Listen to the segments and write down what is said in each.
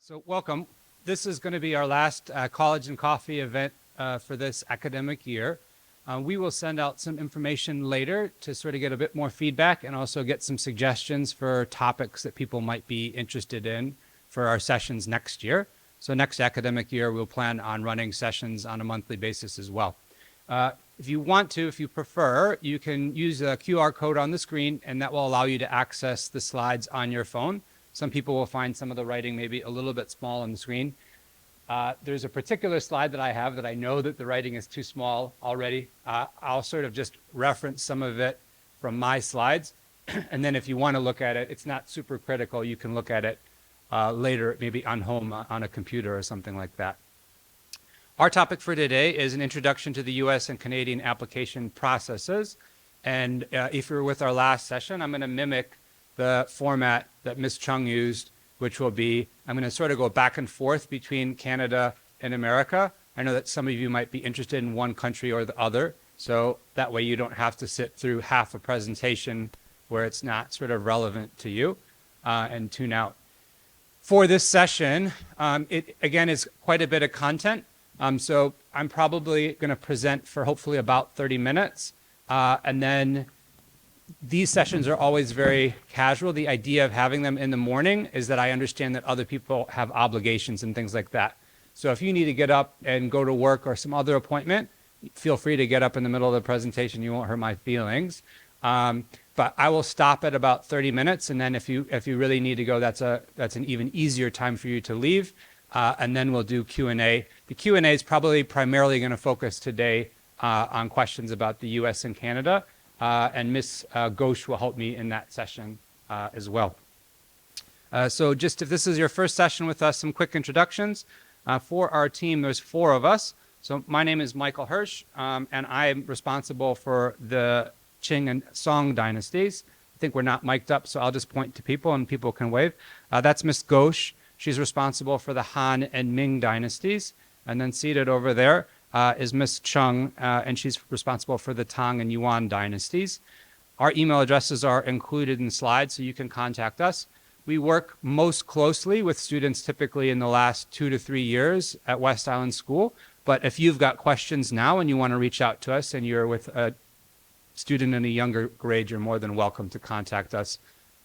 So welcome. This is going to be our last College and Coffee event for this academic year. We will send out some information later to sort of get a bit more feedback and also get some suggestions for topics that people might be interested in for our sessions next year. So next academic year, we'll plan on running sessions on a monthly basis as well. If you want to, if you prefer, you can use a QR code on the screen, and that will allow you to access the slides on your phone. Some people will find some of the writing maybe a little bit small on the screen. There's a particular slide that I have that I know that the writing is too small already. I'll sort of just reference some of it from my slides. And then if you want to look at it, it's not super critical. You can look at it later, maybe on home on a computer or something like that. Our topic for today is an introduction to the US and Canadian application processes. And if you're with our last session, I'm going to mimic the format that Ms. Chung used, which will be, I'm going to sort of go back and forth between Canada and America. I know that some of you might be interested in one country or the other, so that way you don't have to sit through half a presentation where it's not sort of relevant to you and tune out. For this session, it again is quite a bit of content, so I'm probably going to present for hopefully about 30 minutes, and then these sessions are always very casual. The idea of having them in the morning is that I understand that other people have obligations and things like that. So if you need to get up and go to work or some other appointment, feel free to get up in the middle of the presentation. You won't hurt my feelings. But I will stop at about 30 minutes, and then if you really need to go, that's an even easier time for you to leave. And then we'll do Q&A. The Q&A is probably primarily going to focus today on questions about the US and Canada. And Ms. Ghosh will help me in that session as well. So just if this is your first session with us, some quick introductions. For our team, there's 4 of us. So my name is Michael Hirsch, and I'm responsible for the Qing and Song dynasties. I think we're not mic'd up, so I'll just point to people and people can wave. That's Ms. Ghosh. She's responsible for the Han and Ming dynasties. And then seated over there is Ms. Chung, and she's responsible for the Tang and Yuan dynasties. Our email addresses are included in the slides, so you can contact us. We work most closely with students typically in the last 2 to 3 years at West Island School. But if you've got questions now and you want to reach out to us and you're with a student in a younger grade, you're more than welcome to contact us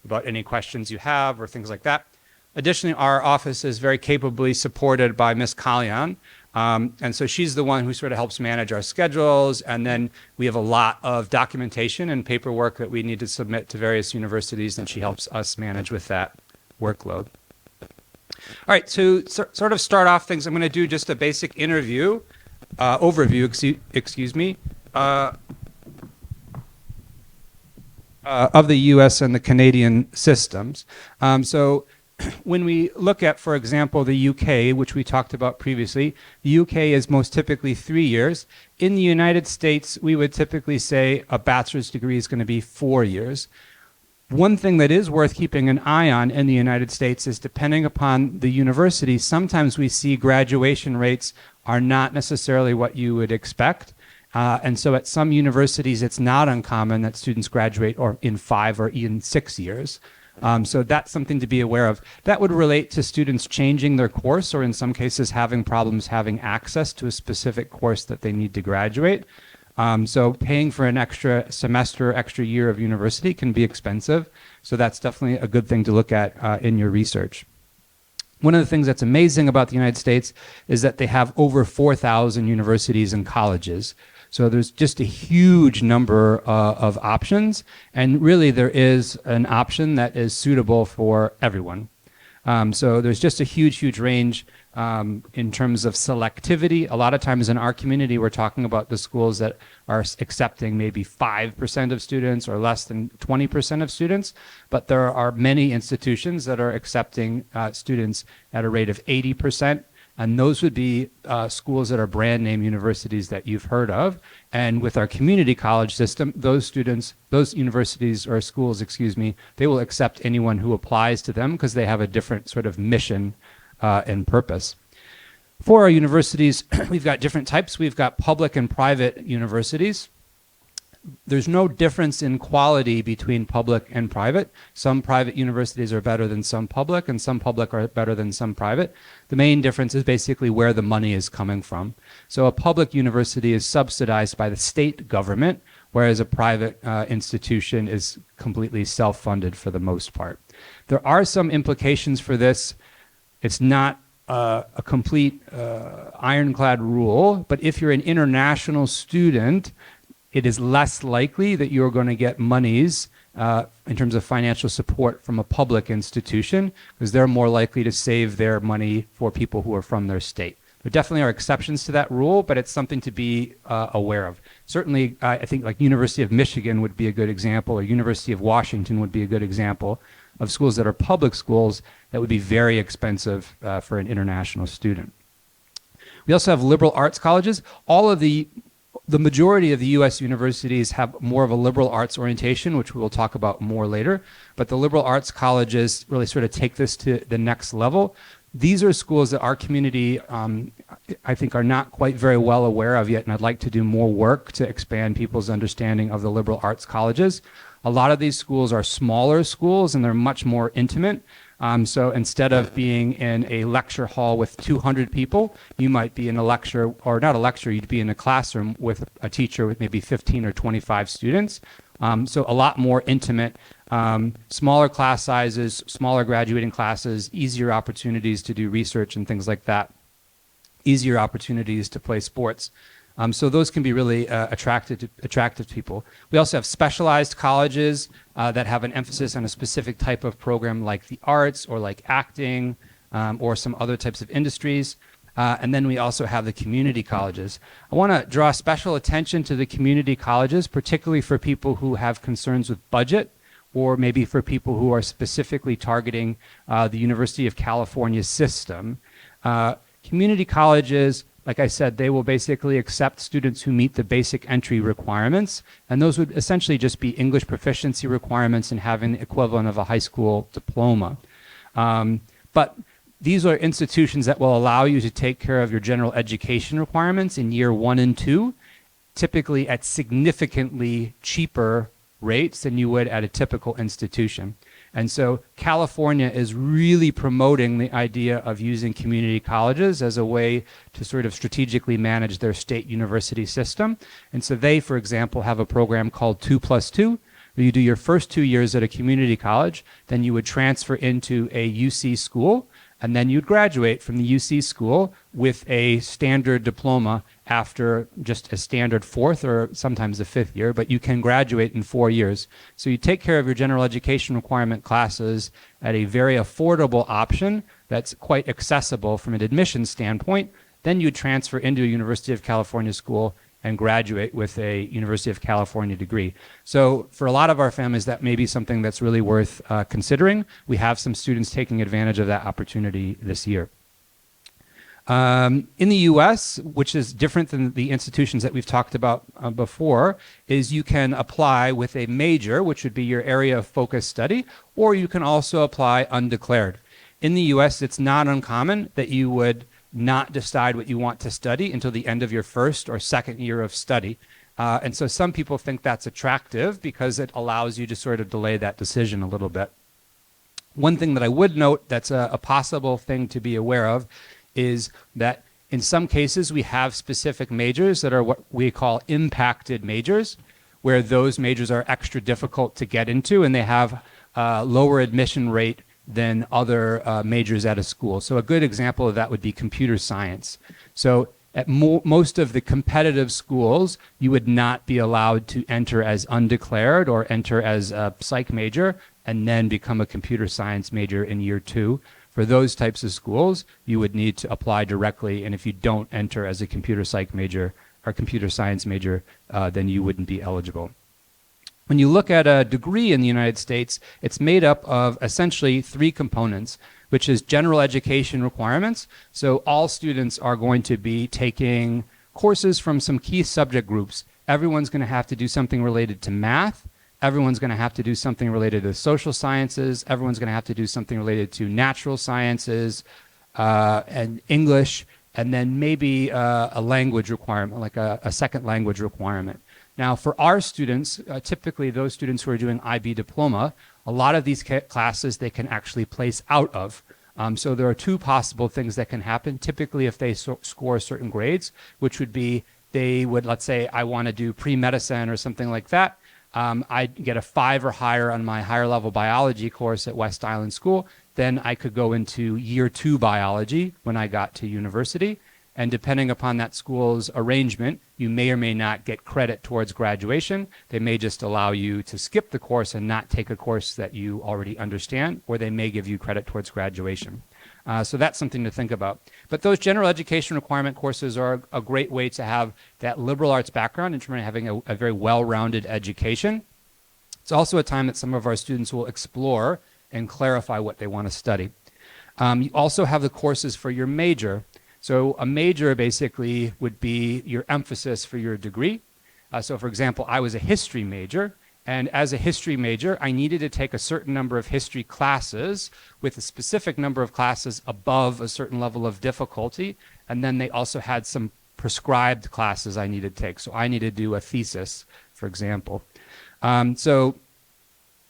about any questions you have or things like that. Additionally, our office is very capably supported by Ms. Kalyan. And so she's the one who sort of helps manage our schedules. And then we have a lot of documentation and paperwork that we need to submit to various universities, and she helps us manage with that workload. All right, to sort of start off things, I'm going to do just a basic overview, of the US and the Canadian systems. So when we look at, for example, the UK, which we talked about previously, the UK is most typically 3 years. In the United States, we would typically say a bachelor's degree is going to be 4 years. One thing that is worth keeping an eye on in the United States is, depending upon the university, sometimes we see graduation rates are not necessarily what you would expect. And so at some universities, it's not uncommon that students graduate in 5 or even 6 years. So that's something to be aware of. That would relate to students changing their course, or in some cases having problems having access to a specific course that they need to graduate. So paying for an extra semester, extra year of university can be expensive. So that's definitely a good thing to look at in your research. One of the things that's amazing about the United States is that they have over 4,000 universities and colleges. So there's just a huge number of options, and really there is an option that is suitable for everyone. So there's just a huge range in terms of selectivity. A lot of times in our community, we're talking about the schools that are accepting maybe 5% of students or less than 20% of students, but there are many institutions that are accepting students at a rate of 80%. And those would be schools that are brand name universities that you've heard of. And with our community college system, those universities or schools, they will accept anyone who applies to them because they have a different sort of mission and purpose. For our universities, we've got different types. We've got public and private universities. there's no difference in quality between public and private. Some private universities are better than some public, and some public are better than some private. The main difference is basically where the money is coming from. So a public university is subsidized by the state government, whereas a private institution is completely self-funded for the most part. There are some implications for this. It's not a complete ironclad rule, but if you're an international student, it is less likely that you're going to get monies in terms of financial support from a public institution, because they're more likely to save their money for people who are from their state. There definitely are exceptions to that rule, but it's something to be aware of. Certainly, I think like University of Michigan would be a good example, or University of Washington would be a good example of schools that are public schools that would be very expensive for an international student. We also have liberal arts colleges. All of the majority of the U.S. universities have more of a liberal arts orientation, which we will talk about more later. But the liberal arts colleges really sort of take this to the next level. These are schools that our community, I think, are not quite very well aware of yet, and I'd like to do more work to expand people's understanding of the liberal arts colleges. A lot of these schools are smaller schools, and they're much more intimate. So instead of being in a lecture hall with 200 people, you might be in a lecture, or not a lecture, you'd be in a classroom with a teacher with maybe 15 or 25 students. So a lot more intimate, smaller class sizes, smaller graduating classes, easier opportunities to do research and things like that, easier opportunities to play sports. So those can be really attractive to people. We also have specialized colleges that have an emphasis on a specific type of program like the arts or like acting or some other types of industries. And then we also have the community colleges. I want to draw special attention to the community colleges, particularly for people who have concerns with budget, or maybe for people who are specifically targeting the University of California system. Community colleges, like I said, they will basically accept students who meet the basic entry requirements, and those would essentially just be English proficiency requirements and having the equivalent of a high school diploma. But these are institutions that will allow you to take care of your general education requirements in year 1 and 2, typically at significantly cheaper rates than you would at a typical institution. And so California is really promoting the idea of using community colleges as a way to sort of strategically manage their state university system. And so they, for example, have a program called 2+2, where you do your first 2 years at a community college, then you would transfer into a UC school, and then you'd graduate from the UC school with a standard diploma after just a standard 4th or sometimes a 5th year, but you can graduate in 4 years. So you take care of your general education requirement classes at a very affordable option that's quite accessible from an admissions standpoint. Then you transfer into a University of California school and graduate with a University of California degree. So for a lot of our families, that may be something that's really worth considering. We have some students taking advantage of that opportunity this year. In the US, which is different than the institutions that we've talked about before, is you can apply with a major, which would be your area of focus study, or you can also apply undeclared. In the US, it's not uncommon that you would not decide what you want to study until the end of your first or second year of study. And so some people think that's attractive because it allows you to sort of delay that decision a little bit. One thing that I would note that's a possible thing to be aware of is that in some cases we have specific majors that are what we call impacted majors, where those majors are extra difficult to get into and they have a lower admission rate than other majors at a school. So a good example of that would be computer science. So at most of the competitive schools, you would not be allowed to enter as undeclared or enter as a psych major and then become a computer science major in year 2. For those types of schools, you would need to apply directly, and if you don't enter as a computer psych major or computer science major, then you wouldn't be eligible. When you look at a degree in the United States, it's made up of essentially 3 components, which is general education requirements. So all students are going to be taking courses from some key subject groups. Everyone's going to have to do something related to math. Everyone's going to have to do something related to social sciences. Everyone's going to have to do something related to natural sciences and English, and then maybe a language requirement, like a second language requirement. Now, for our students, typically those students who are doing IB diploma, a lot of these classes they can actually place out of. So there are two possible things that can happen. Typically, if they score certain grades, which would be they would, let's say, I want to do pre-medicine or something like that. I get a 5 or higher on my higher level biology course at West Island School. Then I could go into year 2 biology when I got to university. And depending upon that school's arrangement, you may or may not get credit towards graduation. They may just allow you to skip the course and not take a course that you already understand, or they may give you credit towards graduation. So that's something to think about. But those general education requirement courses are a great way to have that liberal arts background in terms of having a very well-rounded education. It's also a time that some of our students will explore and clarify what they want to study. You also have the courses for your major. So a major basically would be your emphasis for your degree. So for example, I was a history major, and as a history major, I needed to take a certain number of history classes with a specific number of classes above a certain level of difficulty. And then they also had some prescribed classes I needed to take. So I needed to do a thesis, for example. So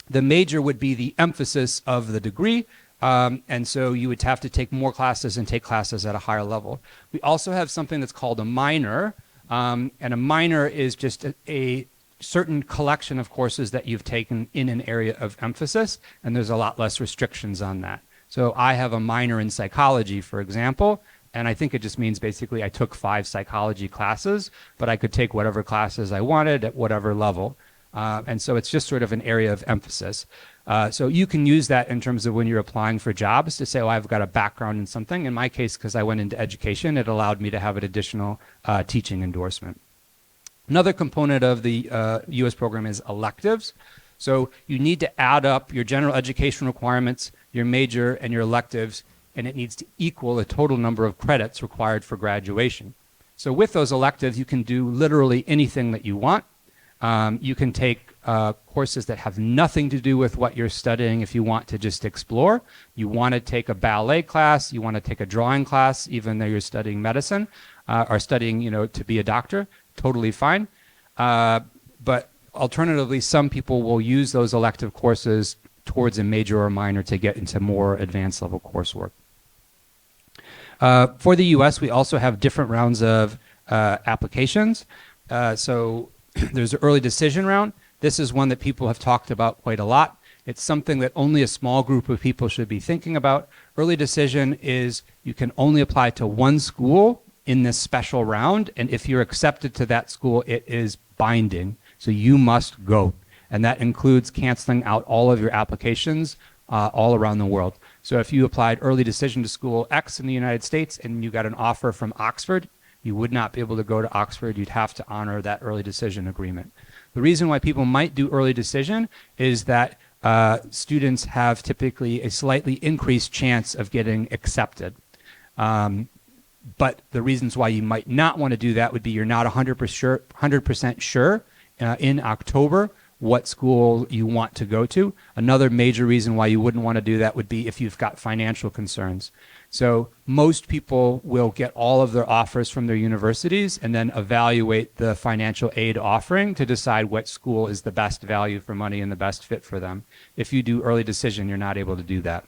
the major would be the emphasis of the degree. And so you would have to take more classes and take classes at a higher level. We also have something that's called a minor. And a minor is just a certain collection of courses that you've taken in an area of emphasis, and there's a lot less restrictions on that. So I have a minor in psychology, for example, and I think it just means basically I took 5 psychology classes, but I could take whatever classes I wanted at whatever level. And so it's just sort of an area of emphasis. So you can use that in terms of when you're applying for jobs to say, oh, I've got a background in something. In my case, because I went into education, it allowed me to have an additional teaching endorsement. Another component of the U.S. program is electives. So you need to add up your general education requirements, your major, and your electives, and it needs to equal the total number of credits required for graduation. So with those electives, you can do literally anything that you want. You can take courses that have nothing to do with what you're studying if you want to just explore. You want to take a ballet class, you want to take a drawing class, even though you're studying medicine or studying, to be a doctor, totally fine. But alternatively, some people will use those elective courses towards a major or minor to get into more advanced level coursework. For the U.S., we also have different rounds of applications. So there's an early decision round. This is one that people have talked about quite a lot. It's something that only a small group of people should be thinking about. Early decision is you can only apply to one school in this special round, and if you're accepted to that school, it is binding. So you must go. And that includes canceling out all of your applications all around the world. So if you applied early decision to school X in the United States and you got an offer from Oxford, you would not be able to go to Oxford. You'd have to honor that early decision agreement. The reason why people might do early decision is that students have typically a slightly increased chance of getting accepted. But the reasons why you might not want to do that would be you're not 100% sure in October what school you want to go to. Another major reason why you wouldn't want to do that would be if you've got financial concerns. So most people will get all of their offers from their universities and then evaluate the financial aid offering to decide what school is the best value for money and the best fit for them. If you do early decision, you're not able to do that.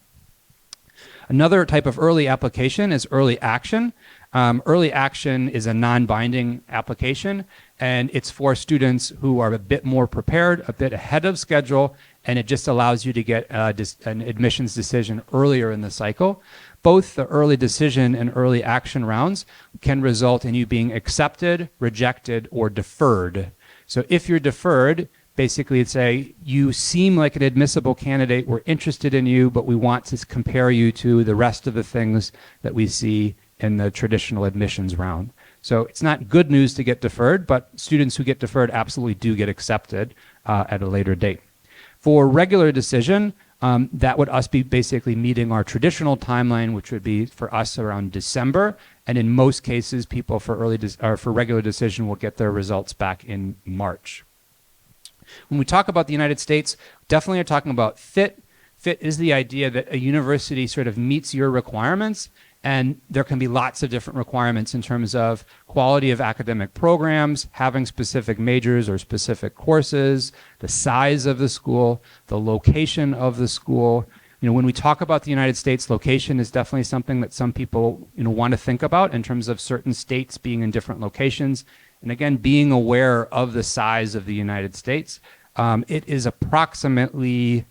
Another type of early application is early action. Early action is a non-binding application, and it's for students who are a bit more prepared, a bit ahead of schedule, and it just allows you to get an admissions decision earlier in the cycle. Both the early decision and early action rounds can result in you being accepted, rejected, or deferred. So if you're deferred, basically it'd say, you seem like an admissible candidate, we're interested in you, but we want to compare you to the rest of the things that we see in the traditional admissions round. So it's not good news to get deferred, but students who get deferred absolutely do get accepted at a later date. For regular decision, that would us be basically meeting our traditional timeline, which would be for us around December. And in most cases, people for regular decision will get their results back in March. When we talk about the United States, definitely are talking about fit. Fit is the idea that a university sort of meets your requirements, And there can be lots of different requirements in terms of quality of academic programs, having specific majors or specific courses, the size of the school, the location of the school. You know, when we talk about the United States, location is definitely something that some people, you know, want to think about in terms of certain states being in different locations. And again, being aware of the size of the United States. It is approximately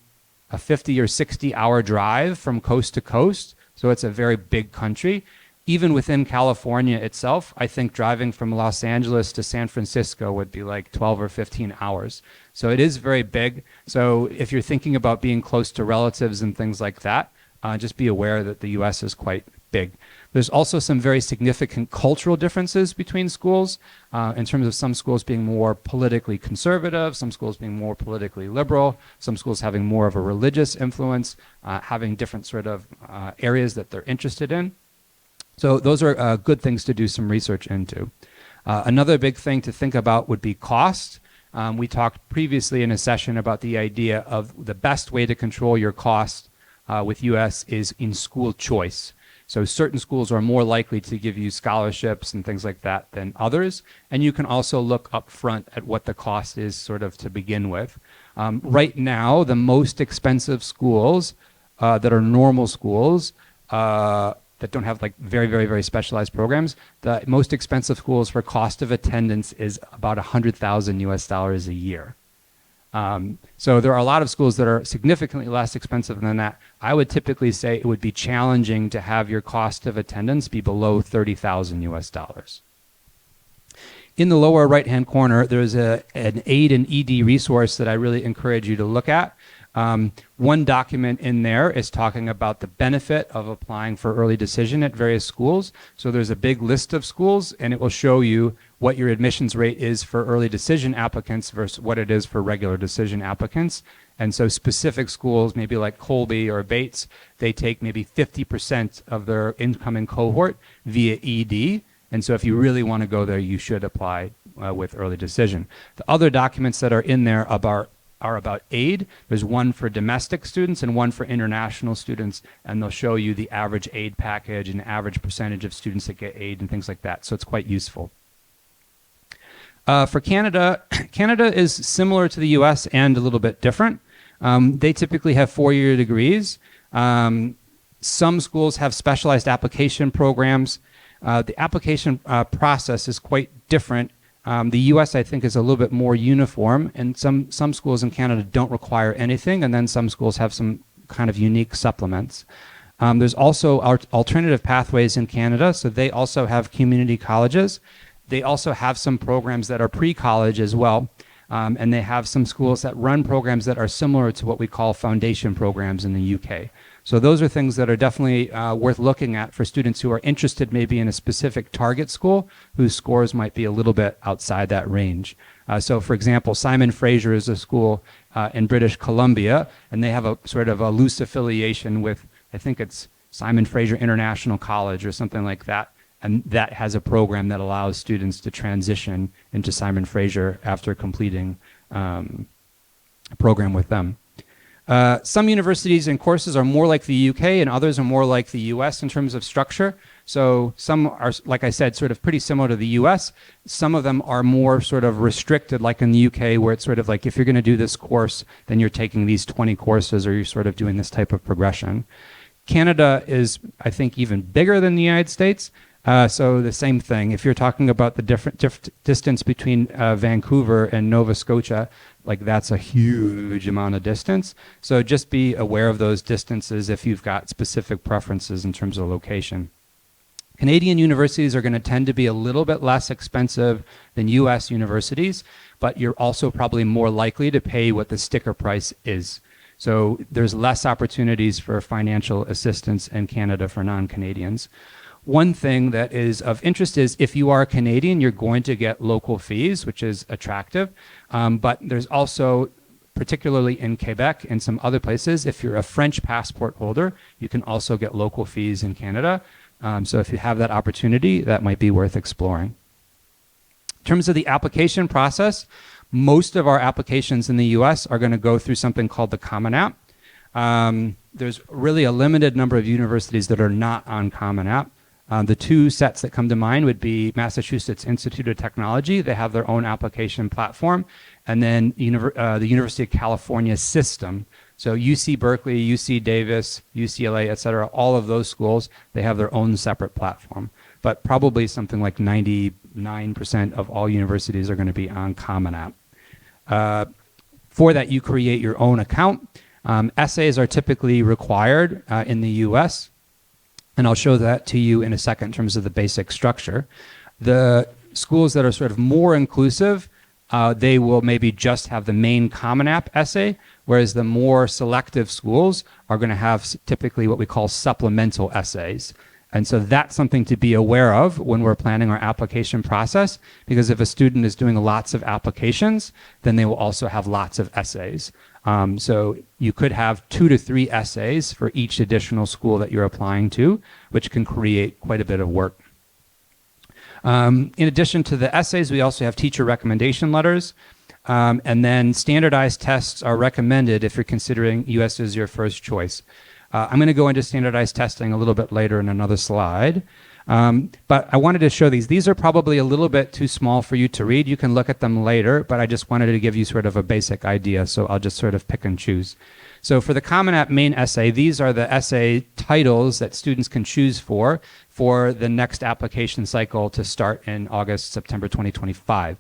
a 50 or 60-hour drive from coast to coast. So it's a very big country. Even within California itself, I think driving from Los Angeles to San Francisco would be like 12 or 15 hours. So it is very big. So if you're thinking about being close to relatives and things like that, just be aware that the US is quite big. There's also some very significant cultural differences between schools in terms of some schools being more politically conservative, some schools being more politically liberal, some schools having more of a religious influence, having different sort of areas that they're interested in. So those are good things to do some research into. Another big thing to think about would be cost. We talked previously in a session about the idea of the best way to control your cost with US is in school choice. So certain schools are more likely to give you scholarships and things like that than others. And you can also look up front at what the cost is sort of to begin with. Right now, the most expensive schools that are normal schools that don't have like very, very, very specialized programs, the most expensive schools for cost of attendance is about $100,000 US a year. So there are a lot of schools that are significantly less expensive than that. I would typically say it would be challenging to have your cost of attendance be below $30,000 US. In the lower right-hand corner, there's an AID and ED resource that I really encourage you to look at. One document in there is talking about the benefit of applying for early decision at various schools. So there's a big list of schools, and it will show you what your admissions rate is for early decision applicants versus what it is for regular decision applicants. And so specific schools, maybe like Colby or Bates, they take maybe 50% of their incoming cohort via ED. And so if you really want to go there, you should apply with early decision. The other documents that are in there are about aid. There's one for domestic students and one for international students, and they'll show you the average aid package and average percentage of students that get aid and things like that. So it's quite useful. For Canada, Canada is similar to the US and a little bit different. They typically have 4-year degrees. Some schools have specialized application programs. The application process is quite different. The US, I think, is a little bit more uniform, and some schools in Canada don't require anything, and then some schools have some kind of unique supplements. There's also alternative pathways in Canada, so they also have community colleges. They also have some programs that are pre-college as well, and they have some schools that run programs that are similar to what we call foundation programs in the UK. So those are things that are definitely worth looking at for students who are interested maybe in a specific target school whose scores might be a little bit outside that range. So for example, Simon Fraser is a school in British Columbia, and they have a sort of a loose affiliation with, I think it's Simon Fraser International College or something like that. And that has a program that allows students to transition into Simon Fraser after completing a program with them. Some universities and courses are more like the UK and others are more like the US in terms of structure. So some are, like I said, sort of pretty similar to the US. Some of them are more sort of restricted, like in the UK, where it's sort of like if you're going to do this course, then you're taking these 20 courses or you're sort of doing this type of progression. Canada is, I think, even bigger than the United States. So the same thing. If you're talking about the different distance between Vancouver and Nova Scotia, like that's a huge amount of distance. So just be aware of those distances if you've got specific preferences in terms of location. Canadian universities are going to tend to be a little bit less expensive than US universities, but you're also probably more likely to pay what the sticker price is. So there's less opportunities for financial assistance in Canada for non-Canadians. One thing that is of interest is if you are a Canadian, you're going to get local fees, which is attractive. But there's also, particularly in Quebec and some other places, if you're a French passport holder, you can also get local fees in Canada. So if you have that opportunity, that might be worth exploring. In terms of the application process, most of our applications in the US are going to go through something called the Common App. There's really a limited number of universities that are not on Common App. The two sets that come to mind would be Massachusetts Institute of Technology. They have their own application platform. And then the University of California system. So UC Berkeley, UC Davis, UCLA, et cetera, all of those schools, they have their own separate platform. But probably something like 99% of all universities are going to be on Common App. For that, you create your own account. Essays are typically required in the US, and I'll show that to you in a second in terms of the basic structure. The schools that are sort of more inclusive, they will maybe just have the main Common App essay, whereas the more selective schools are going to have typically what we call supplemental essays. And so that's something to be aware of when we're planning our application process, because if a student is doing lots of applications, then they will also have lots of essays. So you could have 2 to 3 essays for each additional school that you're applying to, which can create quite a bit of work. In addition to the essays, we also have teacher recommendation letters. And then standardized tests are recommended if you're considering US as your first choice. I'm going to go into standardized testing a little bit later in another slide. But I wanted to show these. These are probably a little bit too small for you to read. You can look at them later, but I just wanted to give you sort of a basic idea, so I'll just sort of pick and choose. So for the Common App main essay, these are the essay titles that students can choose for the next application cycle to start in August, September 2025.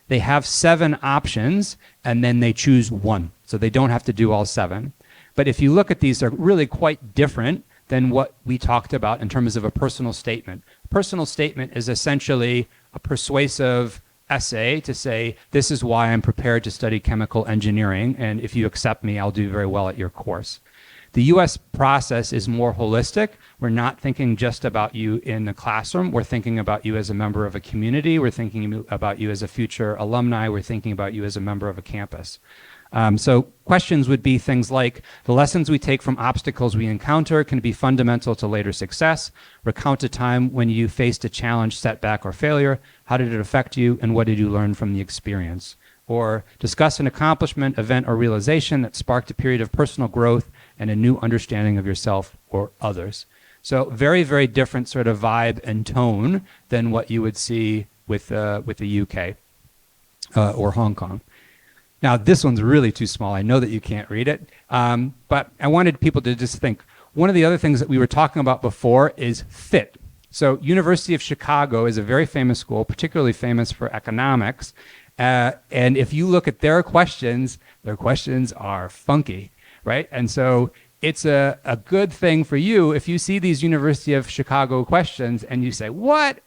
They have 7 options, and then they choose 1. So they don't have to do all 7. But if you look at these, they're really quite different than what we talked about in terms of a personal statement. A personal statement is essentially a persuasive essay to say, this is why I'm prepared to study chemical engineering, and if you accept me, I'll do very well at your course. The US process is more holistic. We're not thinking just about you in the classroom. We're thinking about you as a member of a community. We're thinking about you as a future alumni. We're thinking about you as a member of a campus. So questions would be things like, the lessons we take from obstacles we encounter can be fundamental to later success. Recount a time when you faced a challenge, setback, or failure. How did it affect you, and what did you learn from the experience? Or discuss an accomplishment, event, or realization that sparked a period of personal growth and a new understanding of yourself or others. So very, very different sort of vibe and tone than what you would see with the UK or Hong Kong. Now, this one's really too small. I know that you can't read it, but I wanted people to just think. One of the other things that we were talking about before is fit. So University of Chicago is a very famous school, particularly famous for economics. And if you look at their questions are funky, right? And so it's a good thing for you if you see these University of Chicago questions and you say, what?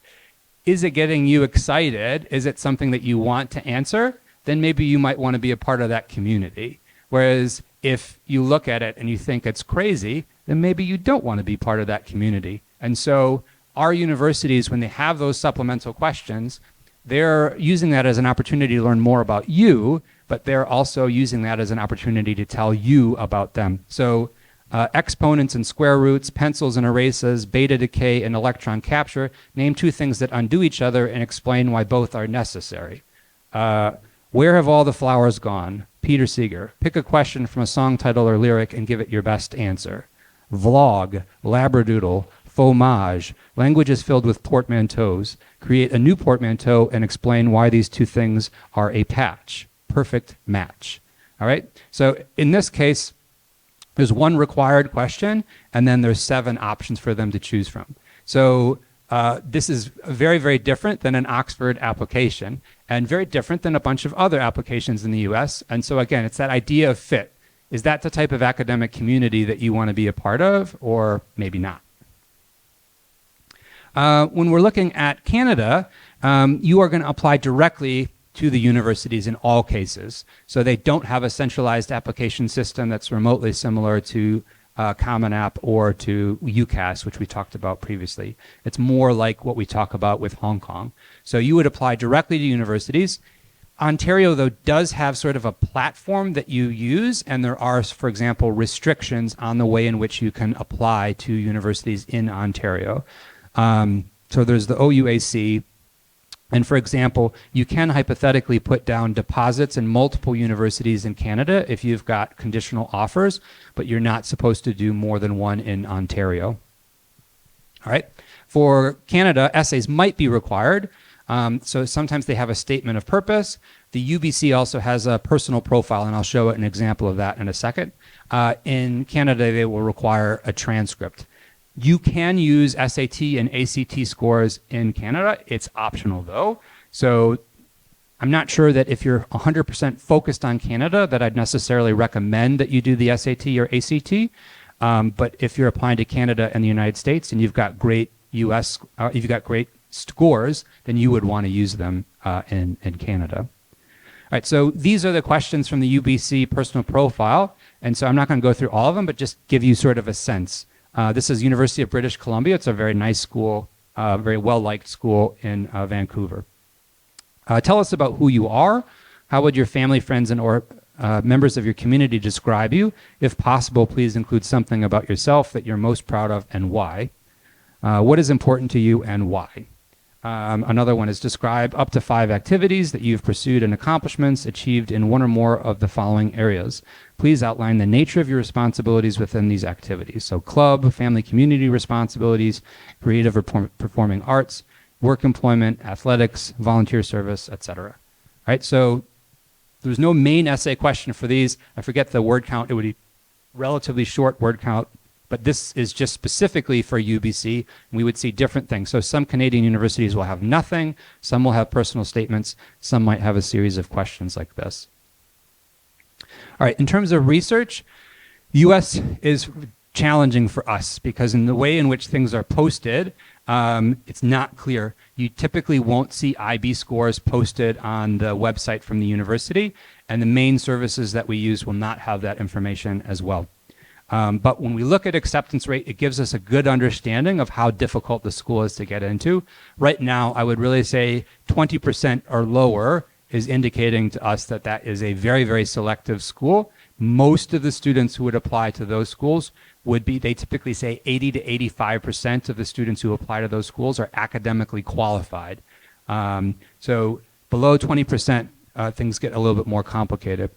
Is it getting you excited? Is it something that you want to answer? Then maybe you might want to be a part of that community. Whereas if you look at it and you think it's crazy, then maybe you don't want to be part of that community. And so our universities, when they have those supplemental questions, they're using that as an opportunity to learn more about you, but they're also using that as an opportunity to tell you about them. So exponents and square roots, pencils and erasers, beta decay and electron capture, name 2 things that undo each other and explain why both are necessary. Where have all the flowers gone? Peter Seeger. Pick a question from a song title or lyric and give it your best answer. Vlog, labradoodle, fromage. Language is filled with portmanteaus. Create a new portmanteau and explain why these 2 things are a patch. Perfect match. All right? So in this case, there's 1 required question, and then there's 7 options for them to choose from. So this is very, very different than an Oxford application, and very different than a bunch of other applications in the US. And so again, it's that idea of fit. Is that the type of academic community that you want to be a part of, or maybe not? When we're looking at Canada, you are going to apply directly to the universities in all cases. So they don't have a centralized application system that's remotely similar to Common App or to UCAS, which we talked about previously. It's more like what we talk about with Hong Kong. So you would apply directly to universities. Ontario, though, does have sort of a platform that you use, and there are, for example, restrictions on the way in which you can apply to universities in Ontario. So there's the OUAC, and for example, you can hypothetically put down deposits in multiple universities in Canada if you've got conditional offers, but you're not supposed to do more than 1 in Ontario. All right. For Canada, essays might be required. So sometimes they have a statement of purpose. The UBC also has a personal profile, and I'll show an example of that in a second. In Canada, they will require a transcript. You can use SAT and ACT scores in Canada. It's optional though. So I'm not sure that if you're 100% focused on Canada that I'd necessarily recommend that you do the SAT or ACT. But if you're applying to Canada and the United States and you've got great you've got great scores, then you would want to use them in Canada. All right, so these are the questions from the UBC personal profile. And so I'm not going to go through all of them, but just give you sort of a sense. This is University of British Columbia. It's a very nice school, very well-liked school in Vancouver. Tell us about who you are. How would your family, friends, and or members of your community describe you? If possible, please include something about yourself that you're most proud of and why. What is important to you and why? Another one is describe up to 5 activities that you've pursued and accomplishments achieved in one or more of the following areas. Please outline the nature of your responsibilities within these activities. So club, family, community responsibilities, creative or performing arts, work employment, athletics, volunteer service, etc. All right, so there's no main essay question for these. I forget the word count. It would be relatively short word count. But this is just specifically for UBC, and we would see different things. So some Canadian universities will have nothing, some will have personal statements, some might have a series of questions like this. All right, in terms of research, the US is challenging for us because in the way in which things are posted, it's not clear. You typically won't see IB scores posted on the website from the university, and the main services that we use will not have that information as well. But when we look at acceptance rate, it gives us a good understanding of how difficult the school is to get into. Right now, I would really say 20% or lower is indicating to us that that is a very, very selective school. Most of the students who would apply to those schools would be, they typically say 80 to 85% of the students who apply to those schools are academically qualified. So below 20%, things get a little bit more complicated.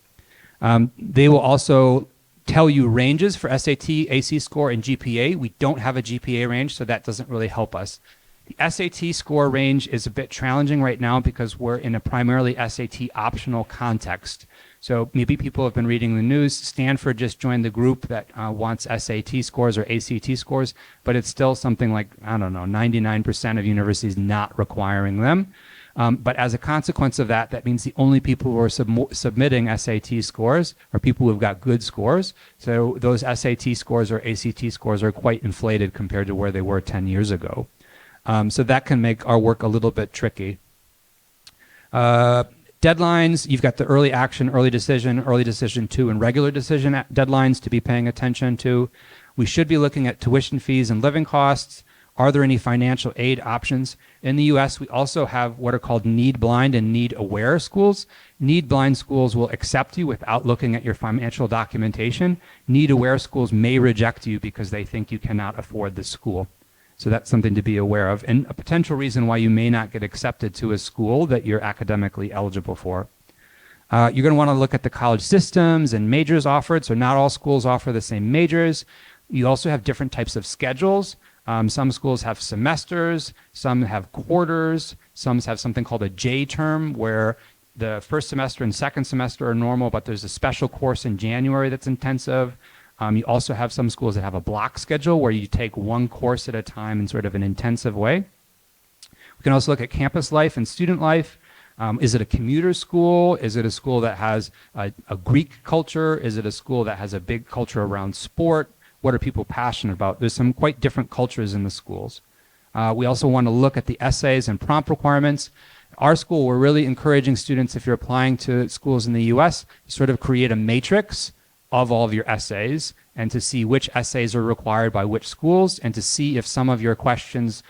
They will also tell you ranges for SAT, AC score, and GPA. We don't have a GPA range, so that doesn't really help us. The SAT score range is a bit challenging right now because we're in a primarily SAT optional context. So maybe people have been reading the news. Stanford just joined the group that wants SAT scores or ACT scores, but it's still something like, I don't know, 99% of universities not requiring them. But as a consequence of that, that means the only people who are submitting SAT scores are people who've got good scores. So those SAT scores or ACT scores are quite inflated compared to where they were 10 years ago. So that can make our work a little bit tricky. Deadlines, you've got the early action, early decision 2, and regular decision deadlines to be paying attention to. We should be looking at tuition fees and living costs. Are there any financial aid options? In the US, we also have what are called need-blind and need-aware schools. Need-blind schools will accept you without looking at your financial documentation. Need-aware schools may reject you because they think you cannot afford the school. So that's something to be aware of, and a potential reason why you may not get accepted to a school that you're academically eligible for. You're going to want to look at the college systems and majors offered. So not all schools offer the same majors. You also have different types of schedules. Some schools have semesters, some have quarters, some have something called a J term where the first semester and second semester are normal, but there's a special course in January that's intensive. You also have some schools that have a block schedule where you take one course at a time in sort of an intensive way. We can also look at campus life and student life. Is it a commuter school? Is it a school that has a Greek culture? Is it a school that has a big culture around sport? What are people passionate about? There's some quite different cultures in the schools. We also want to look at the essays and prompt requirements. Our school, we're really encouraging students, if you're applying to schools in the US, to sort of create a matrix of all of your essays and to see which essays are required by which schools and to see if some of your questions,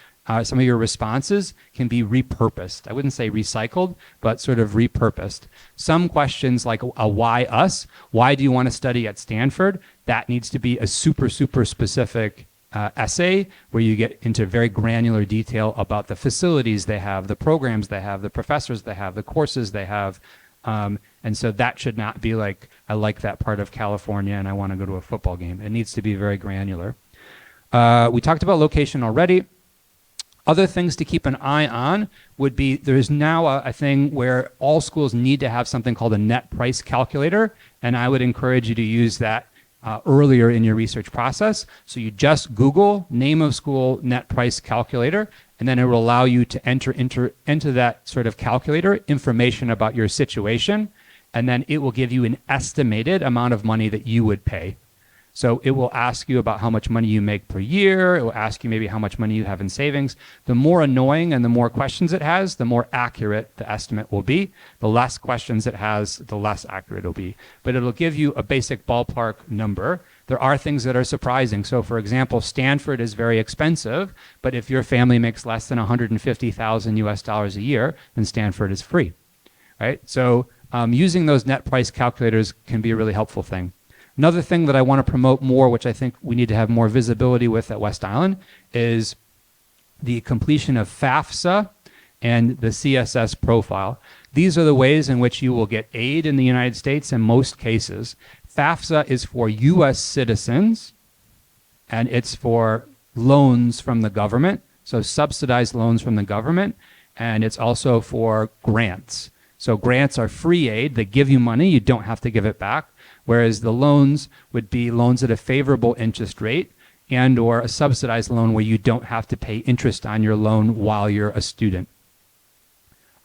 some of your responses can be repurposed. I wouldn't say recycled, but sort of repurposed. Some questions like a why us? Why do you want to study at Stanford? That needs to be a super, super specific essay where you get into very granular detail about the facilities they have, the programs they have, the professors they have, the courses they have. And so that should not be like, I like that part of California and I want to go to a football game. It needs to be very granular. We talked about location already. Other things to keep an eye on would be there's now a thing where all schools need to have something called a net price calculator, and I would encourage you to use that earlier in your research process. So you just Google name of school net price calculator, and then it will allow you to enter into that sort of calculator information about your situation, and then it will give you an estimated amount of money that you would pay. So it will ask you about how much money you make per year. It will ask you maybe how much money you have in savings. The more annoying and the more questions it has, the more accurate the estimate will be. The less questions it has, the less accurate it'll be. But it'll give you a basic ballpark number. There are things that are surprising. So for example, Stanford is very expensive, but if your family makes less than 150,000 US dollars a year, then Stanford is free, right? So using those net price calculators can be a really helpful thing. Another thing that I want to promote more, which I think we need to have more visibility with at West Island, is the completion of FAFSA and the CSS profile. These are the ways in which you will get aid in the United States in most cases. FAFSA is for US citizens, and it's for loans from the government, so subsidized loans from the government, and it's also for grants. So grants are free aid. They give you money. You don't have to give it back. Whereas the loans would be loans at a favorable interest rate and or a subsidized loan where you don't have to pay interest on your loan while you're a student.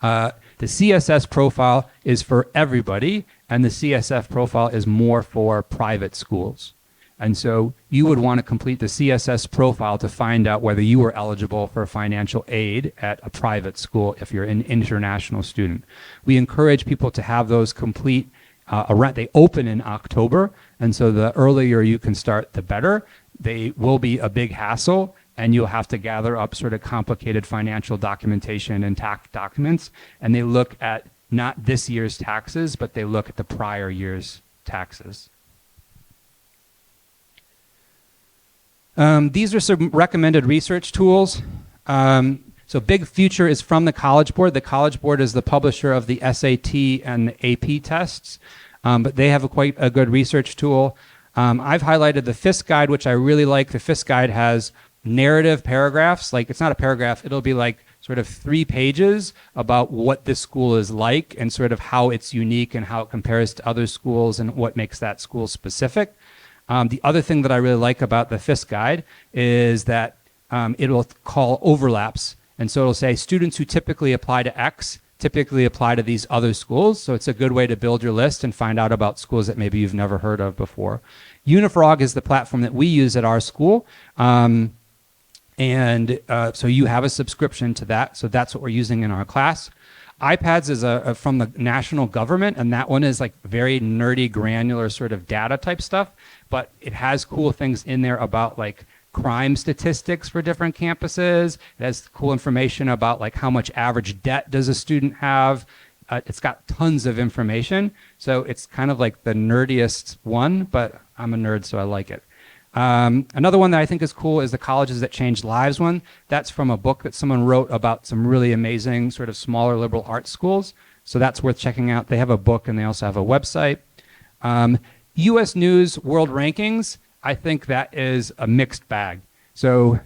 The CSS profile is for everybody, and the CSF profile is more for private schools. And so you would want to complete the CSS profile to find out whether you are eligible for financial aid at a private school if you're an international student. We encourage people to have those complete they open in October, and so the earlier you can start, the better. They will be a big hassle, and you'll have to gather up sort of complicated financial documentation and tax documents, and they look at not this year's taxes, but they look at the prior year's taxes. These are some recommended research tools. So Big Future is from the College Board. The College Board is the publisher of the SAT and the AP tests, but they have quite a good research tool. I've highlighted the FIS Guide, which I really like. The FIS Guide has narrative paragraphs. Like, it's not a paragraph. It'll be like sort of 3 pages about what this school is like and sort of how it's unique and how it compares to other schools and what makes that school specific. The other thing that I really like about the FIS Guide is that it will call overlaps. And so it'll say students who typically apply to X typically apply to these other schools. So it's a good way to build your list and find out about schools that maybe you've never heard of before. Unifrog is the platform that we use at our school. So you have a subscription to that. So that's what we're using in our class. iPads is from the national government, and that one is like very nerdy, granular sort of data type stuff, but it has cool things in there about like crime statistics for different campuses. It has cool information about like how much average debt does a student have. It's got tons of information. So it's kind of like the nerdiest one, but I'm a nerd, so I like it. Another one that I think is cool is the Colleges That Changed Lives one. That's from a book that someone wrote about some really amazing sort of smaller liberal arts schools. So that's worth checking out. They have a book and they also have a website. US News World Rankings, I think that is a mixed bag. So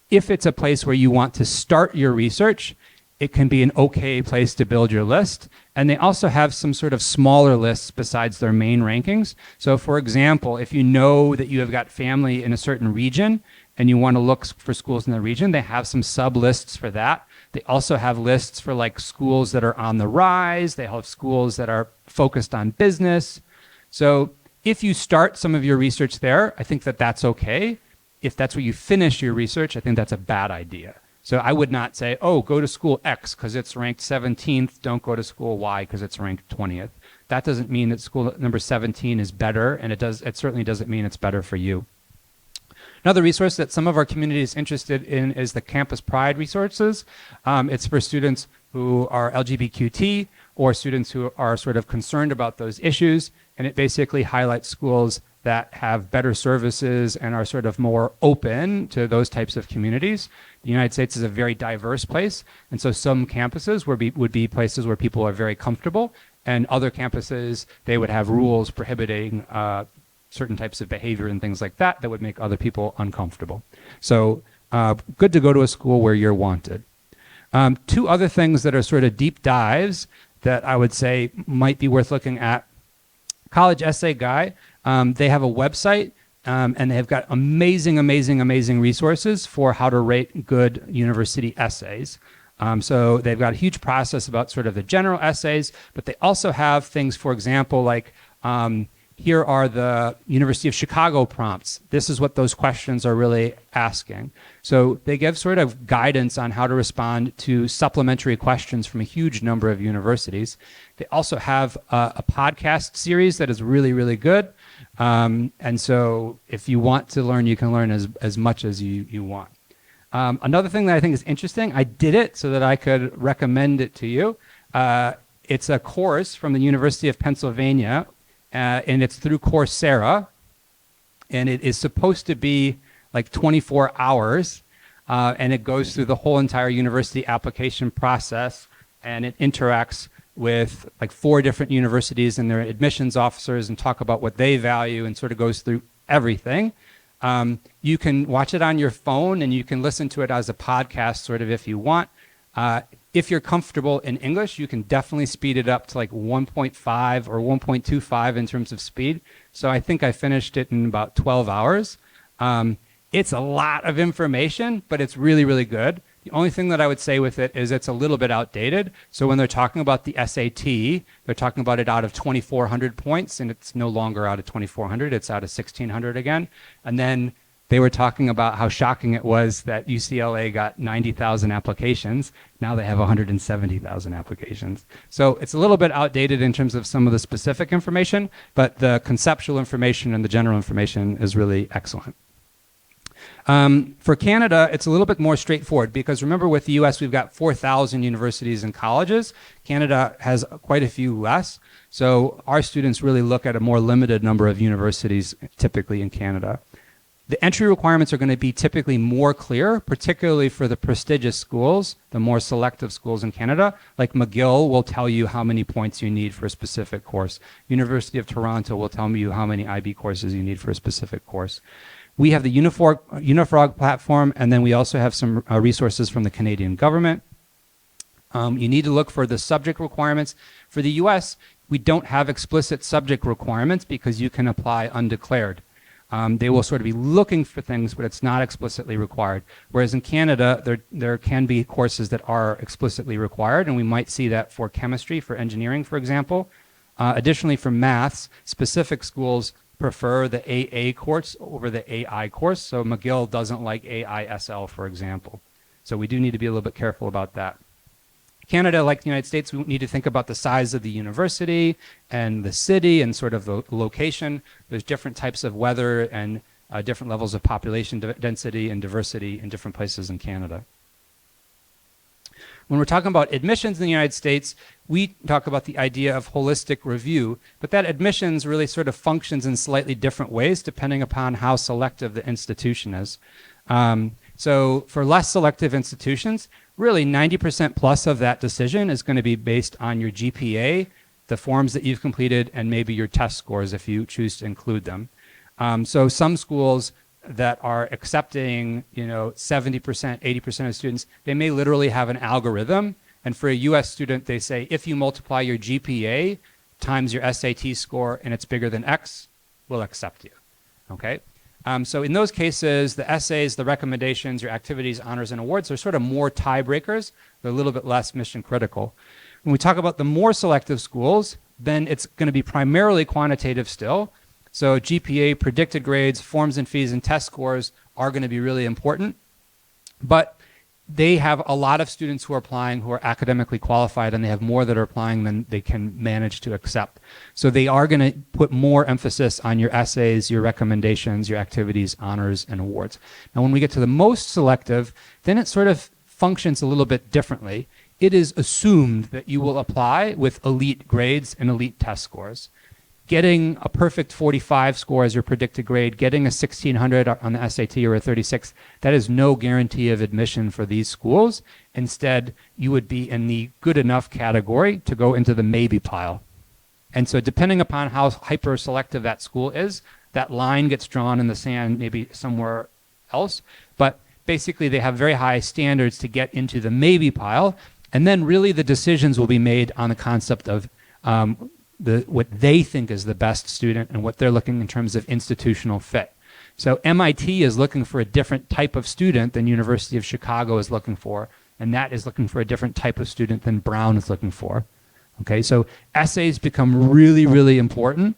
if it's a place where you want to start your research, it can be an okay place to build your list. And they also have some sort of smaller lists besides their main rankings. So for example, if you know that you have got family in a certain region and you want to look for schools in the region, they have some sub lists for that. They also have lists for like schools that are on the rise. They have schools that are focused on business. So if you start some of your research there, I think that that's okay. If that's where you finish your research, I think that's a bad idea. So I would not say, oh, go to school X because it's ranked 17th. Don't go to school Y because it's ranked 20th. That doesn't mean that school number 17 is better, and it certainly doesn't mean it's better for you. Another resource that some of our community is interested in is the Campus Pride resources. It's for students who are LGBTQT or students who are sort of concerned about those issues, and it basically highlights schools that have better services and are sort of more open to those types of communities. The United States is a very diverse place, and so some campuses would be places where people are very comfortable, and other campuses, they would have rules prohibiting certain types of behavior and things like that that would make other people uncomfortable. So good to go to a school where you're wanted. Two other things that are sort of deep dives that I would say might be worth looking at. College Essay Guy, they have a website, and they've got amazing, amazing, amazing resources for how to rate good university essays. So they've got a huge process about sort of the general essays, but they also have things, for example, like here are the University of Chicago prompts. This is what those questions are really asking. So they give sort of guidance on how to respond to supplementary questions from a huge number of universities. They also have a podcast series that is really, really good. And so if you want to learn, you can learn as much as you want. Another thing that I think is interesting, I did it so that I could recommend it to you. It's a course from the University of Pennsylvania, and it's through Coursera, and it is supposed to be like 24 hours, and it goes through the whole entire university application process, and it interacts with like 4 different universities and their admissions officers and talk about what they value, and sort of goes through everything. You can watch it on your phone, and you can listen to it as a podcast sort of if you want. If you're comfortable in English, you can definitely speed it up to like 1.5 or 1.25 in terms of speed. So I think I finished it in about 12 hours. It's a lot of information, but it's really, really good. The only thing that I would say with it is it's a little bit outdated. So when they're talking about the SAT, they're talking about it out of 2,400 points, and it's no longer out of 2,400. It's out of 1,600 again. And then they were talking about how shocking it was that UCLA got 90,000 applications. Now they have 170,000 applications. So it's a little bit outdated in terms of some of the specific information, but the conceptual information and the general information is really excellent. For Canada, it's a little bit more straightforward because remember with the US, we've got 4,000 universities and colleges. Canada has quite a few less. So our students really look at a more limited number of universities typically in Canada. The entry requirements are going to be typically more clear, particularly for the prestigious schools, the more selective schools in Canada. Like McGill will tell you how many points you need for a specific course. University of Toronto will tell you how many IB courses you need for a specific course. We have the Unifrog platform, and then we also have some resources from the Canadian government. You need to look for the subject requirements. For the US, we don't have explicit subject requirements because you can apply undeclared. They will sort of be looking for things, but it's not explicitly required. Whereas in Canada, there can be courses that are explicitly required, and we might see that for chemistry, for engineering, for example. Additionally, for maths, specific schools prefer the AA course over the AI course. So McGill doesn't like AISL, for example. So we do need to be a little bit careful about that. Canada, like the United States, we need to think about the size of the university and the city and sort of the location. There's different types of weather and different levels of population density and diversity in different places in Canada. When we're talking about admissions in the United States, we talk about the idea of holistic review, but that admissions really sort of functions in slightly different ways depending upon how selective the institution is. So for less selective institutions, really 90% plus of that decision is going to be based on your GPA, the forms that you've completed, and maybe your test scores if you choose to include them. So some schools that are accepting, 70%, 80% of students, they may literally have an algorithm. And for a US student, they say, if you multiply your GPA times your SAT score and it's bigger than X, we'll accept you, okay? So in those cases, the essays, the recommendations, your activities, honors, and awards are sort of more tiebreakers. They're a little bit less mission critical. When we talk about the more selective schools, then it's going to be primarily quantitative still. So GPA, predicted grades, forms and fees, and test scores are going to be really important. But they have a lot of students who are applying who are academically qualified, and they have more that are applying than they can manage to accept. So they are going to put more emphasis on your essays, your recommendations, your activities, honors, and awards. Now, when we get to the most selective, then it sort of functions a little bit differently. It is assumed that you will apply with elite grades and elite test scores. Getting a perfect 45 score as your predicted grade, getting a 1600 on the SAT or a 36, that is no guarantee of admission for these schools. Instead, you would be in the good enough category to go into the maybe pile. And so depending upon how hyper selective that school is, that line gets drawn in the sand maybe somewhere else. But basically they have very high standards to get into the maybe pile. And then really the decisions will be made on the concept of what they think is the best student and what they're looking in terms of institutional fit. So MIT is looking for a different type of student than University of Chicago is looking for, and that is looking for a different type of student than Brown is looking for. Okay, so essays become really, really important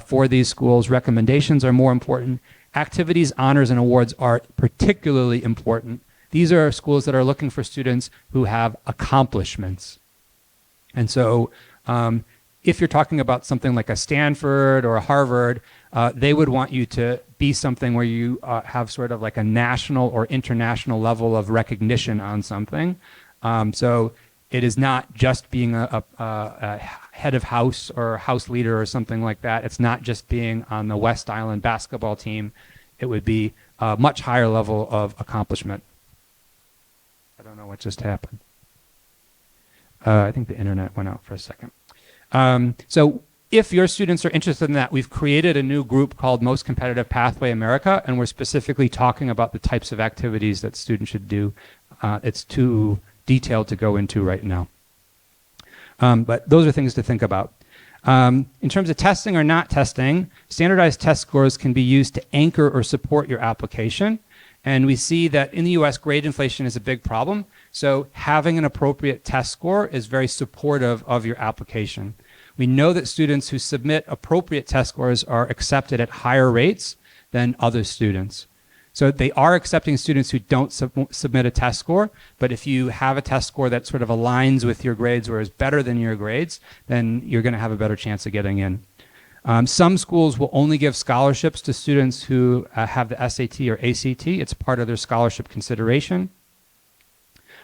for these schools. Recommendations are more important. Activities, honors, and awards are particularly important. These are schools that are looking for students who have accomplishments. And so if you're talking about something like a Stanford or a Harvard, they would want you to be something where you have sort of like a national or international level of recognition on something. So it is not just being a head of house or house leader or something like that. It's not just being on the West Island basketball team. It would be a much higher level of accomplishment. I don't know what just happened. I think the internet went out for a second. So if your students are interested in that, we've created a new group called Most Competitive Pathway America, and we're specifically talking about the types of activities that students should do. It's too detailed to go into right now. But those are things to think about. In terms of testing or not testing, standardized test scores can be used to anchor or support your application. And we see that in the US, grade inflation is a big problem. So having an appropriate test score is very supportive of your application. We know that students who submit appropriate test scores are accepted at higher rates than other students. So they are accepting students who don't submit a test score, but if you have a test score that sort of aligns with your grades or is better than your grades, then you're going to have a better chance of getting in. Some schools will only give scholarships to students who have the SAT or ACT. It's part of their scholarship consideration.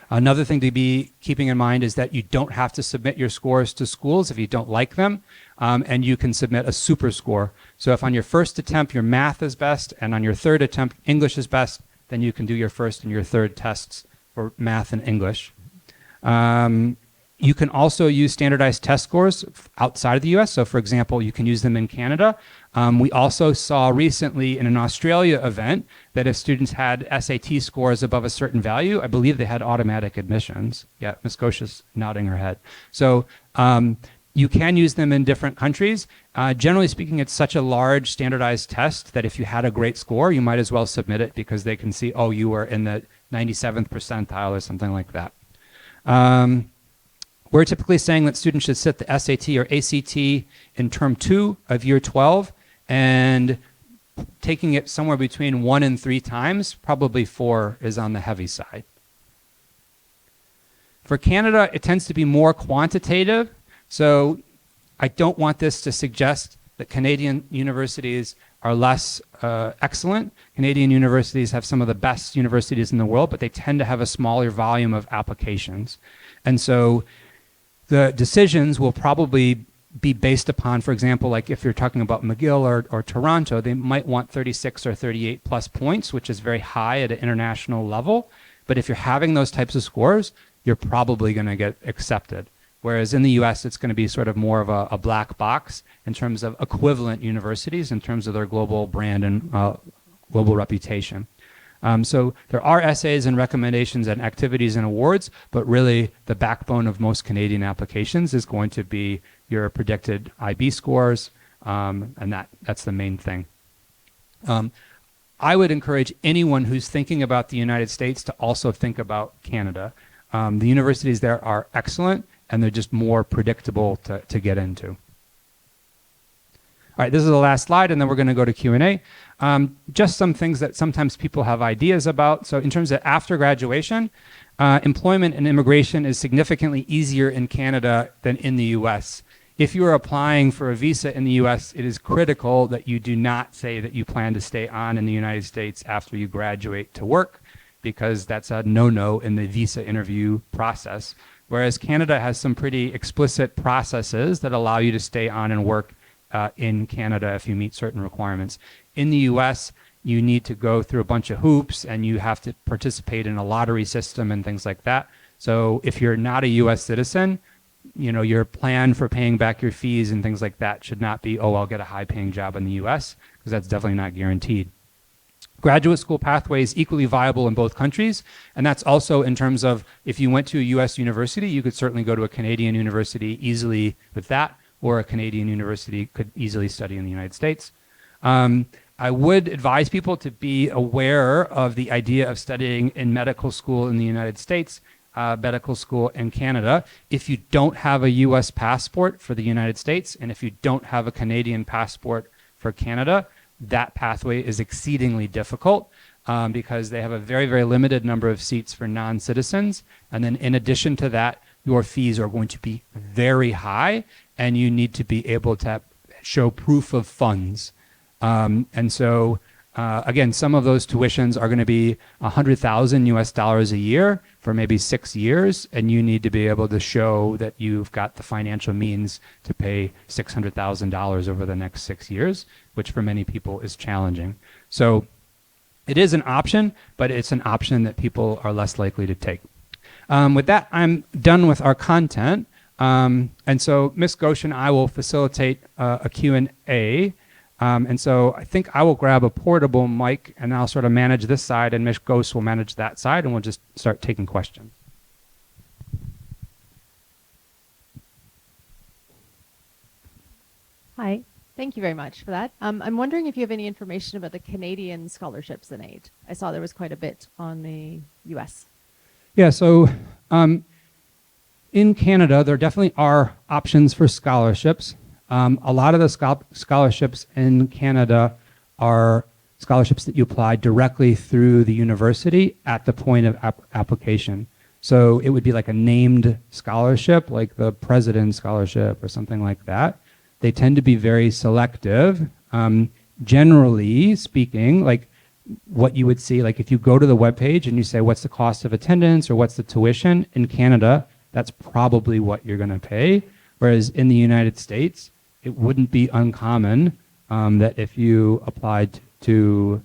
Another thing to be keeping in mind is that you don't have to submit your scores to schools if you don't like them, and you can submit a super score. So if on your first attempt your math is best and on your third attempt English is best, then you can do your first and your third tests for math and English. You can also use standardized test scores outside of the US. So for example, you can use them in Canada. We also saw recently in an Australia event that if students had SAT scores above a certain value, I believe they had automatic admissions. Yeah, Ms. Gosha's nodding her head. So you can use them in different countries. Generally speaking, it's such a large standardized test that if you had a great score, you might as well submit it because they can see, oh, you were in the 97th percentile or something like that. We're typically saying that students should sit the SAT or ACT in term 2 of year 12 and taking it somewhere between 1 and 3 times. Probably 4 is on the heavy side. For Canada, it tends to be more quantitative. So I don't want this to suggest that Canadian universities are less excellent. Canadian universities have some of the best universities in the world, but they tend to have a smaller volume of applications. And so the decisions will probably be based upon, for example, like if you're talking about McGill or Toronto, they might want 36 or 38 plus points, which is very high at an international level. But if you're having those types of scores, you're probably going to get accepted. Whereas in the US, it's going to be sort of more of a black box in terms of equivalent universities, in terms of their global brand and global reputation. So there are essays and recommendations and activities and awards, but really the backbone of most Canadian applications is going to be your predicted IB scores, and that's the main thing. I would encourage anyone who's thinking about the United States to also think about Canada. The universities there are excellent, and they're just more predictable to get into. All right, this is the last slide, and then we're going to go to Q&A. Just some things that sometimes people have ideas about. So in terms of after graduation, employment and immigration is significantly easier in Canada than in the US. If you are applying for a visa in the US, it is critical that you do not say that you plan to stay on in the United States after you graduate to work, because that's a no-no in the visa interview process. Whereas Canada has some pretty explicit processes that allow you to stay on and work in Canada if you meet certain requirements. In the US, you need to go through a bunch of hoops and you have to participate in a lottery system and things like that. So if you're not a US citizen, you know, your plan for paying back your fees and things like that should not be, oh, I'll get a high paying job in the US, because that's definitely not guaranteed. graduate school pathway is equally viable in both countries. And that's also in terms of if you went to a US university, you could certainly go to a Canadian university easily with that, or a Canadian university could easily study in the United States. I would advise people to be aware of the idea of studying in medical school in the United States, medical school in Canada. If you don't have a US passport for the United States, and if you don't have a Canadian passport for Canada, that pathway is exceedingly difficult because they have a very, very limited number of seats for non-citizens. And then in addition to that, your fees are going to be very high, and you need to be able to show proof of funds. And so, again, some of those tuitions are going to be $100,000 US a year for maybe 6 years, and you need to be able to show that you've got the financial means to pay $600,000 over the next 6 years, which for many people is challenging. So it is an option, but it's an option that people are less likely to take. With that, I'm done with our content. And so Ms. Ghosh and I will facilitate a Q&A. And so I think I will grab a portable mic and I'll sort of manage this side, and Ms. Ghosh will manage that side, and we'll just start taking questions. Hi, thank you very much for that. I'm wondering if you have any information about the Canadian scholarships and aid. I saw there was quite a bit on the US. Yeah, so in Canada, there definitely are options for scholarships. A lot of the scholarships in Canada are scholarships that you apply directly through the university at the point of application. So it would be like a named scholarship, like the President's Scholarship or something like that. They tend to be very selective. Generally speaking, like what you would see, like if you go to the webpage and you say, what's the cost of attendance or what's the tuition in Canada, that's probably what you're going to pay. Whereas in the United States, it wouldn't be uncommon that if you applied to,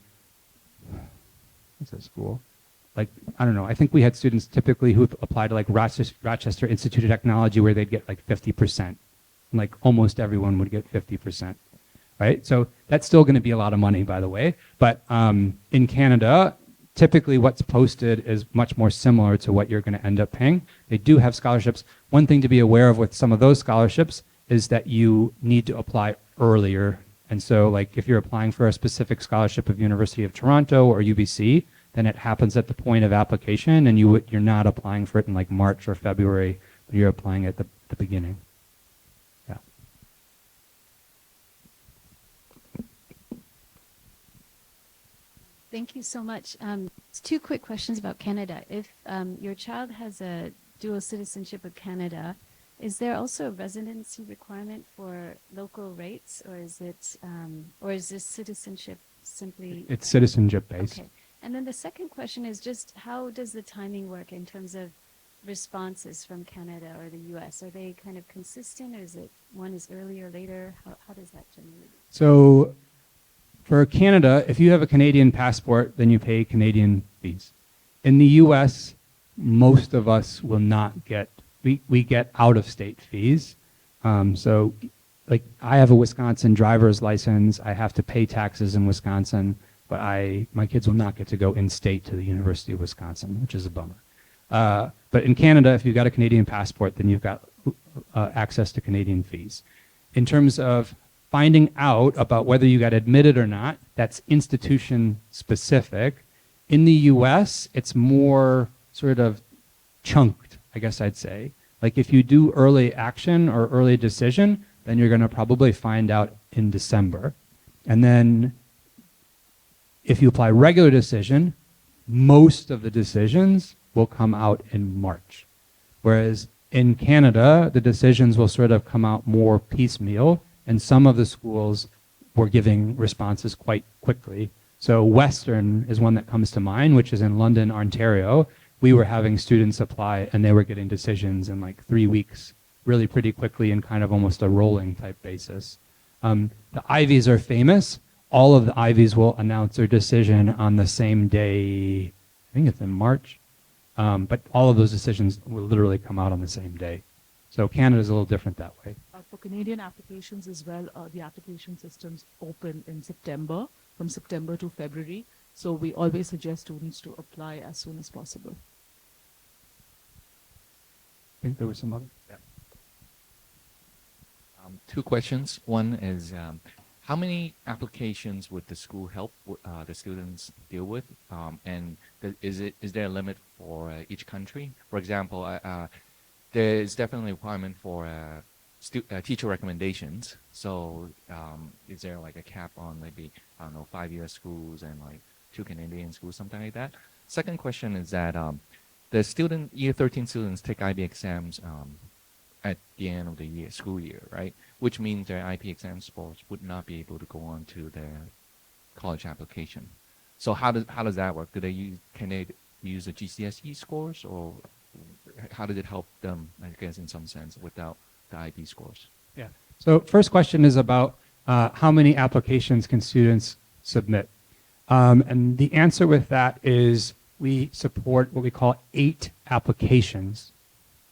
what's that school? Like, I don't know, I think we had students typically who applied to like Rochester Institute of Technology where they'd get like 50%. Like almost everyone would get 50%, right? So that's still going to be a lot of money, by the way. But in Canada, typically what's posted is much more similar to what you're going to end up paying. They do have scholarships. One thing to be aware of with some of those scholarships is that you need to apply earlier. And so like if you're applying for a specific scholarship of University of Toronto or UBC, then it happens at the point of application, and you're not applying for it in like March or February, but you're applying at the beginning. Yeah. Thank you so much. Two quick questions about Canada. If your child has a dual citizenship of Canada, is there also a residency requirement for local rates, or is this citizenship simply? It's citizenship based. Okay. And then the second question is just how does the timing work in terms of responses from Canada or the US? Are they kind of consistent, or is it one is earlier or later? How does that generally? So for Canada, if you have a Canadian passport, then you pay Canadian fees. In the US, most of us will not get, we get out-of-state fees. So like I have a Wisconsin driver's license. I have to pay taxes in Wisconsin, but my kids will not get to go in-state to the University of Wisconsin, which is a bummer. But in Canada, if you've got a Canadian passport, then you've got access to Canadian fees. In terms of finding out about whether you got admitted or not, that's institution specific. In the US, it's more sort of chunked, I guess I'd say. Like if you do early action or early decision, then you're going to probably find out in December. And then if you apply regular decision, most of the decisions will come out in March. Whereas in Canada, the decisions will sort of come out more piecemeal, and some of the schools were giving responses quite quickly. So Western is one that comes to mind, which is in London, Ontario. We were having students apply and they were getting decisions in like 3 weeks, really pretty quickly, in kind of almost a rolling type basis. The Ivies are famous. All of the Ivies will announce their decision on the same day. I think it's in March. But all of those decisions will literally come out on the same day. So Canada's a little different that way. For Canadian applications as well, the application systems open in September, from September to February. So we always suggest students to apply as soon as possible. I think there was some other. Two questions. One is, how many applications would the school help the students deal with? And is there a limit for each country? For example, there is definitely a requirement for teacher recommendations. So is there like a cap on maybe, I don't know, 5-year schools and like 2 Canadian schools, something like that? Second question is that the year 13 students take IB exams at the end of the school year, right? Which means their IP exam scores would not be able to go on to their college application. So how does that work? Can they use the GCSE scores, or how does it help them, I guess, in some sense, without the IB scores? Yeah. So first question is about how many applications can students submit? And the answer with that is we support what we call 8 applications,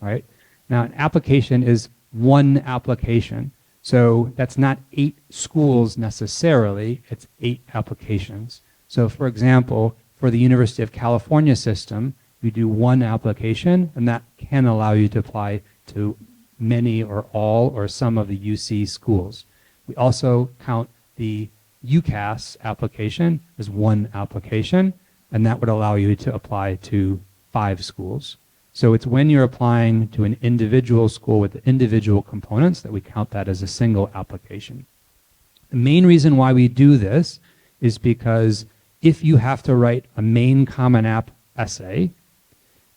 right? Now, an application is one application. So that's not 8 schools necessarily, it's 8 applications. So for example, for the University of California system, you do one application, and that can allow you to apply to many or all or some of the UC schools. We also count the UCAS application as one application, and that would allow you to apply to 5 schools. So it's when you're applying to an individual school with the individual components that we count that as a single application. The main reason why we do this is because if you have to write a main Common App essay,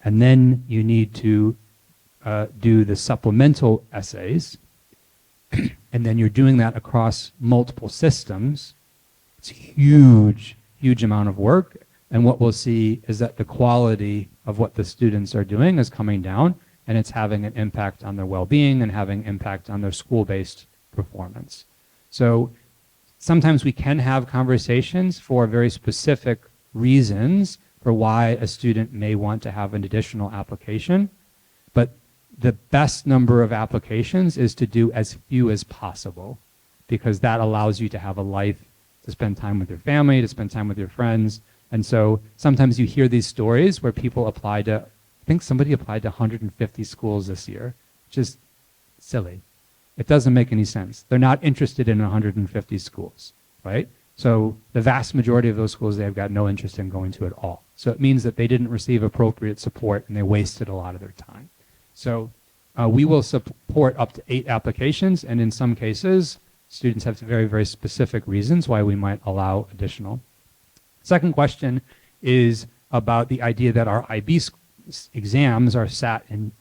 and then you need to do the supplemental essays, and then you're doing that across multiple systems, it's a huge, huge amount of work. And what we'll see is that the quality of what the students are doing is coming down, and it's having an impact on their well-being and having impact on their school-based performance. So sometimes we can have conversations for very specific reasons for why a student may want to have an additional application, but the best number of applications is to do as few as possible, because that allows you to have a life, to spend time with your family, to spend time with your friends. And so sometimes you hear these stories where people apply to, I think somebody applied to 150 schools this year, which is silly. It doesn't make any sense. They're not interested in 150 schools, right? So the vast majority of those schools they've got no interest in going to at all. So it means that they didn't receive appropriate support and they wasted a lot of their time. So we will support up to 8 applications, and in some cases, students have very, very specific reasons why we might allow additional. Second question is about the idea that our IB exams are sat in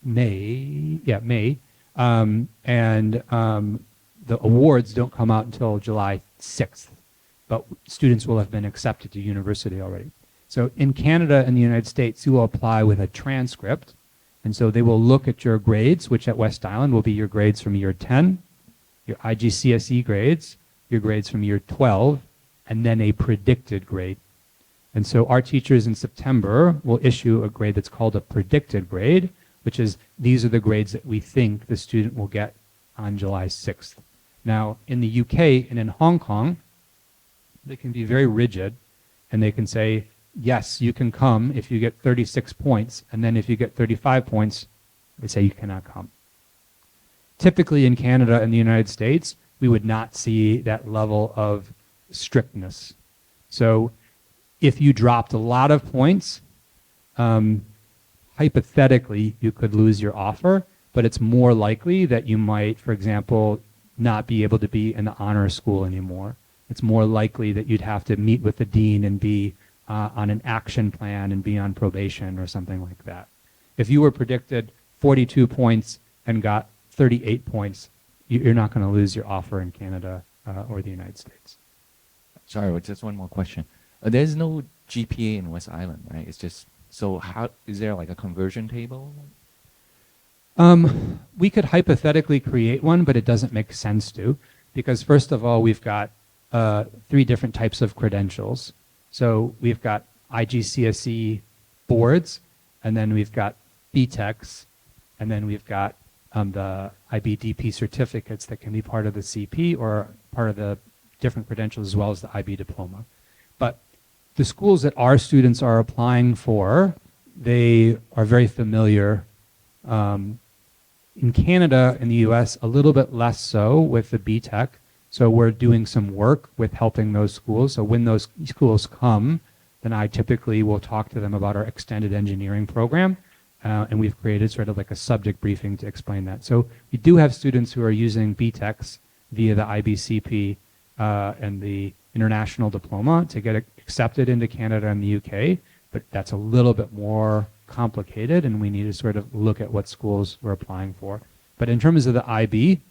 May, and the awards don't come out until July 6th, but students will have been accepted to university already. So in Canada and the United States, you will apply with a transcript, and so they will look at your grades, which at West Island will be your grades from year 10, your IGCSE grades, your grades from year 12, and then a predicted grade. And so our teachers in September will issue a grade that's called a predicted grade, which is these are the grades that we think the student will get on July 6th. Now, in the UK and in Hong Kong, they can be very rigid, and they can say, yes, you can come if you get 36 points, and then if you get 35 points, they say you cannot come. Typically in Canada and the United States, we would not see that level of strictness. So if you dropped a lot of points, hypothetically, you could lose your offer, but it's more likely that you might, for example, not be able to be in the honor school anymore. It's more likely that you'd have to meet with the dean and be on an action plan and be on probation or something like that. If you were predicted 42 points and got 38 points, you're not going to lose your offer in Canada or the United States. Sorry, just one more question. There's no GPA in West Island, right? It's just, so how, is there like a conversion table? We could hypothetically create one, but it doesn't make sense to, because first of all, we've got 3 different types of credentials. So we've got IGCSE boards, and then we've got BTECs, and then we've got the IBDP certificates that can be part of the CP or part of the different credentials as well as the IB diploma. But the schools that our students are applying for, they are very familiar. In Canada and the US, a little bit less so with the BTech. So we're doing some work with helping those schools. So when those schools come, then I typically will talk to them about our extended engineering program. And we've created sort of like a subject briefing to explain that. So we do have students who are using BTechs via the IBCP and the international diploma to get accepted into Canada and the UK, but that's a little bit more complicated, and we need to sort of look at what schools we're applying for. But in terms of the IB,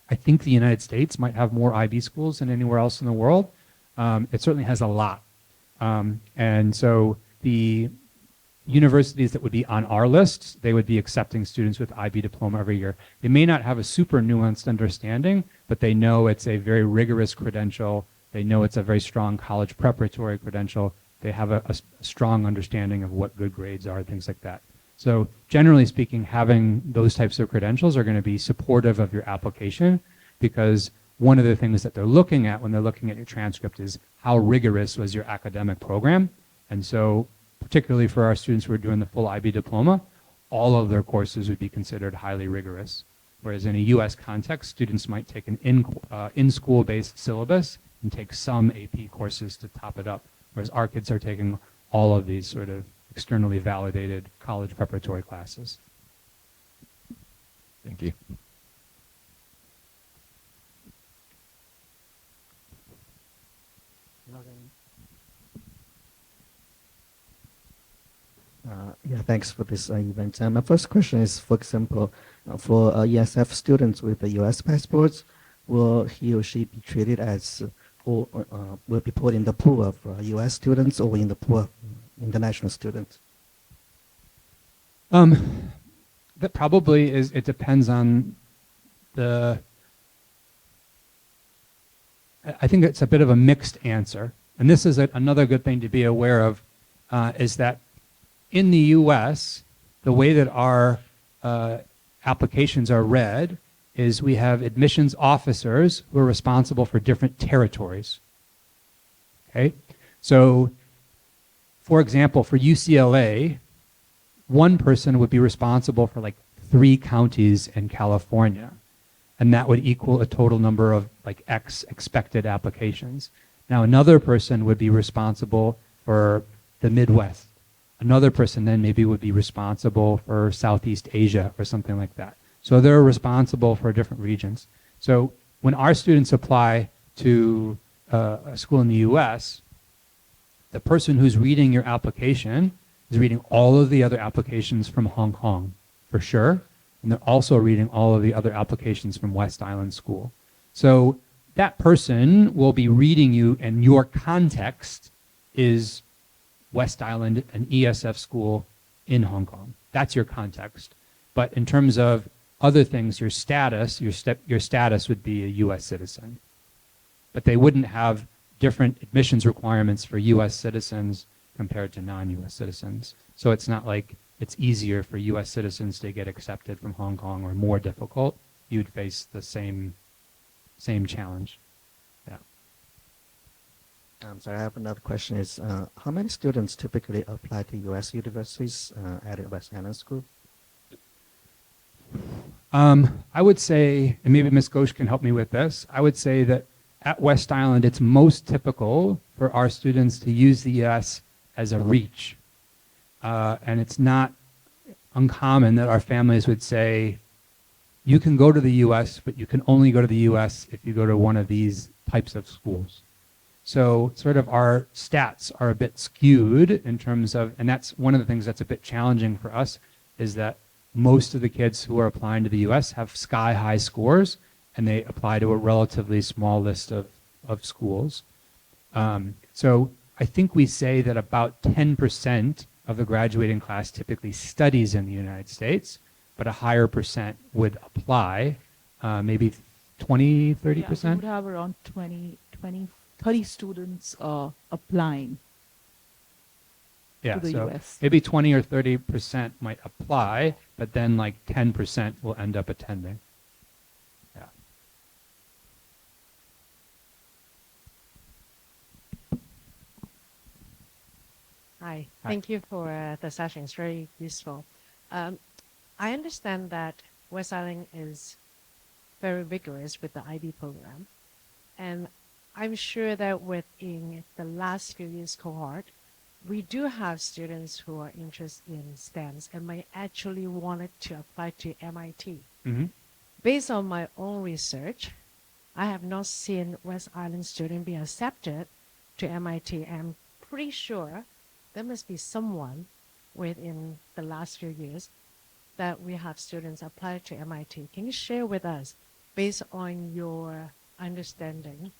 I think the United States might have more IB schools than anywhere else in the world. It certainly has a lot. And so the universities that would be on our list, they would be accepting students with IB diploma every year. They may not have a super nuanced understanding, but they know it's a very rigorous credential. They know it's a very strong college preparatory credential. They have a strong understanding of what good grades are, things like that. So generally speaking, having those types of credentials are going to be supportive of your application, because one of the things that they're looking at when they're looking at your transcript is how rigorous was your academic program. And so particularly for our students who are doing the full IB diploma, all of their courses would be considered highly rigorous. Whereas in a US context, students might take an in-school based syllabus and take some AP courses to top it up. Whereas our kids are taking all of these sort of externally validated college preparatory classes. Thank you. Yeah, thanks for this event. My first question is, for example, for ESF students with the US passports, will he or she be treated as, or will be put in the pool of US students or in the pool of international students? That probably is, it depends on the, I think it's a bit of a mixed answer. And this is another good thing to be aware of, is that in the US, the way that our applications are read is we have admissions officers who are responsible for different territories. Okay? So, for example, for UCLA, one person would be responsible for like 3 counties in California, and that would equal a total number of like X expected applications. Now, another person would be responsible for the Midwest. Another person then maybe would be responsible for Southeast Asia or something like that. So they're responsible for different regions. So when our students apply to a school in the US, the person who's reading your application is reading all of the other applications from Hong Kong, for sure. And they're also reading all of the other applications from West Island School. So that person will be reading you, and your context is West Island, an ESF school in Hong Kong. That's your context. But in terms of other things, your status, your status would be a US citizen. But they wouldn't have different admissions requirements for US citizens compared to non-US citizens. So it's not like it's easier for US citizens to get accepted from Hong Kong or more difficult. You'd face the same challenge. Yeah. So I have another question is, how many students typically apply to US universities at West Island School? I would say, and maybe Ms. Ghosh can help me with this, I would say that at West Island, it's most typical for our students to use the US as a reach. And it's not uncommon that our families would say, you can go to the US, but you can only go to the US if you go to one of these types of schools. So sort of our stats are a bit skewed in terms of, and that's one of the things that's a bit challenging for us, is that most of the kids who are applying to the US have sky-high scores, and they apply to a relatively small list of schools. So I think we say that about 10% of the graduating class typically studies in the United States, but a higher percent would apply, maybe 20, 30%? Yeah, we would have around 30 students applying Yeah, to the so US. maybe 20 or 30% might apply, but then like 10% will end up attending. Yeah. Hi. Hi. Thank you for the session. It's very useful. I understand that West Island is very rigorous with the IB program. And I'm sure that within the last few years cohort, we do have students who are interested in STEMs and might actually wanted to apply to MIT. Hmm. Based on my own research, I have not seen West Island student be accepted to MIT. I'm pretty sure there must be someone within the last few years that we have students apply to MIT. Can you share with us, based on your understanding,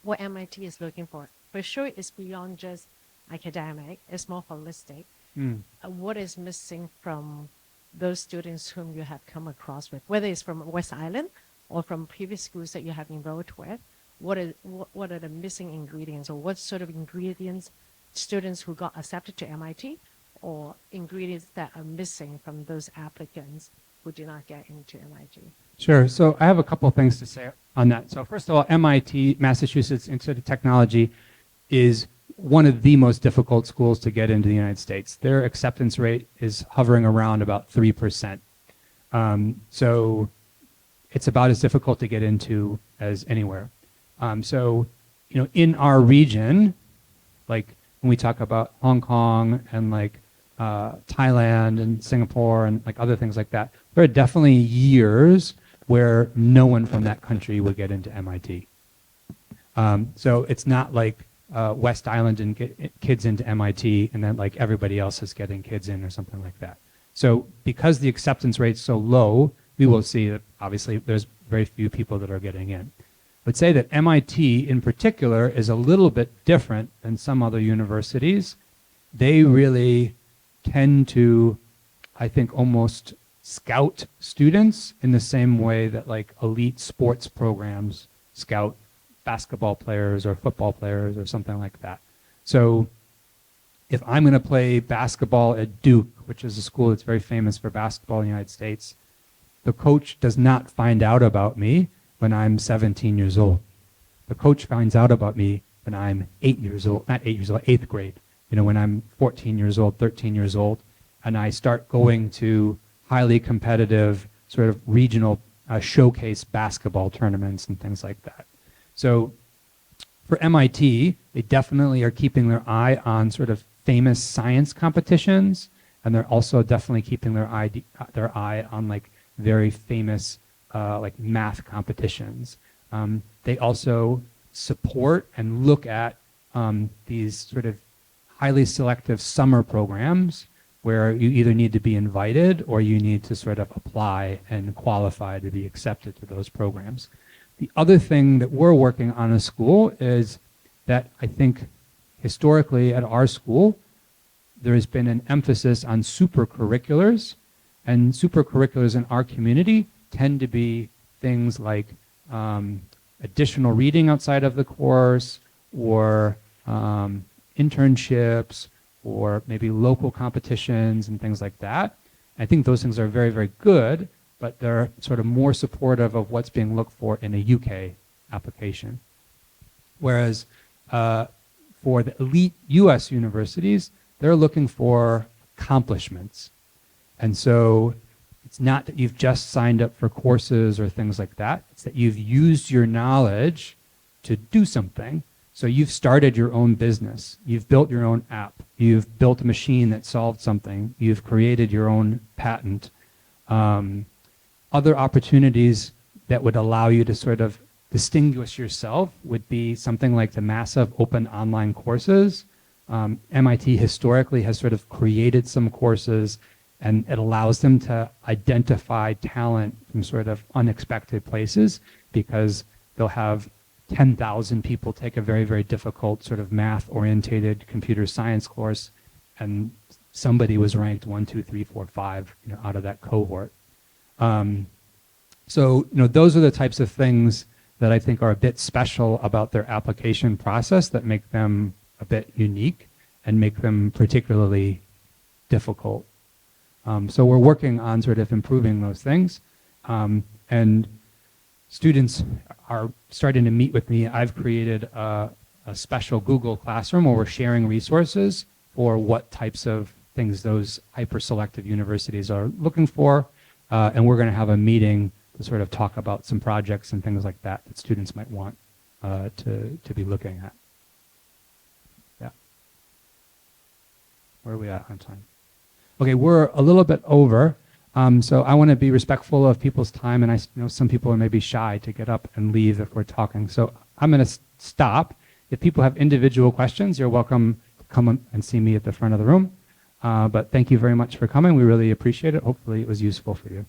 what MIT is looking for? For sure, it's beyond just academic. It's more holistic. Mm. What is missing from those students whom you have come across with, whether it's from West Island or from previous schools that you have enrolled with? What are the missing ingredients, or what sort of ingredients students who got accepted to MIT, or ingredients that are missing from those applicants who did not get into MIT? Sure. So I have a couple things to say on that. So first of all, MIT, Massachusetts Institute of Technology, is one of the most difficult schools to get into the United States. Their acceptance rate is hovering around about 3%. So it's about as difficult to get into as anywhere. So, you know, in our region, like when we talk about Hong Kong and like Thailand and Singapore and like other things like that, there are definitely years where no one from that country would get into MIT. So it's not like West Island didn't get kids into MIT and then like everybody else is getting kids in or something like that. So because the acceptance rate's so low, we will see that obviously there's very few people that are getting in. I would say that MIT in particular is a little bit different than some other universities. They really tend to, I think, almost scout students in the same way that like elite sports programs scout basketball players or football players or something like that. So if I'm going to play basketball at Duke, which is a school that's very famous for basketball in the United States, the coach does not find out about me when I'm 17 years old. The coach finds out about me when I'm 8 years old, not 8 years old, 8th grade, you know, when I'm 14 years old, 13 years old, and I start going to highly competitive sort of regional showcase basketball tournaments and things like that. So for MIT, they definitely are keeping their eye on sort of famous science competitions, and they're also definitely keeping their eye on like very famous like math competitions. They also support and look at these sort of highly selective summer programs where you either need to be invited or you need to sort of apply and qualify to be accepted to those programs. The other thing that we're working on in school is that I think historically at our school, there has been an emphasis on supercurriculars, and supercurriculars in our community tend to be things like additional reading outside of the course, or internships, or maybe local competitions and things like that. I think those things are very, very good, but they're sort of more supportive of what's being looked for in a UK application. Whereas for the elite US universities, they're looking for accomplishments. And so it's not that you've just signed up for courses or things like that. It's that you've used your knowledge to do something. So you've started your own business. You've built your own app. You've built a machine that solved something. You've created your own patent. Other opportunities that would allow you to sort of distinguish yourself would be something like the massive open online courses. MIT historically has sort of created some courses, and it allows them to identify talent from sort of unexpected places, because they'll have 10,000 people take a very, very difficult sort of math-orientated computer science course, and somebody was ranked 1, 2, 3, 4, 5, you know, out of that cohort. So, you know, those are the types of things that I think are a bit special about their application process that make them a bit unique and make them particularly difficult. So we're working on sort of improving those things. And students are starting to meet with me. I've created a special Google Classroom where we're sharing resources for what types of things those hyper-selective universities are looking for. And we're going to have a meeting to sort of talk about some projects and things like that that students might want to be looking at. Yeah. Where are we at on time? Okay, we're a little bit over. So I want to be respectful of people's time, and I know some people are maybe shy to get up and leave if we're talking. So I'm going to stop. If people have individual questions, you're welcome to come and see me at the front of the room. But thank you very much for coming. We really appreciate it. Hopefully it was useful for you.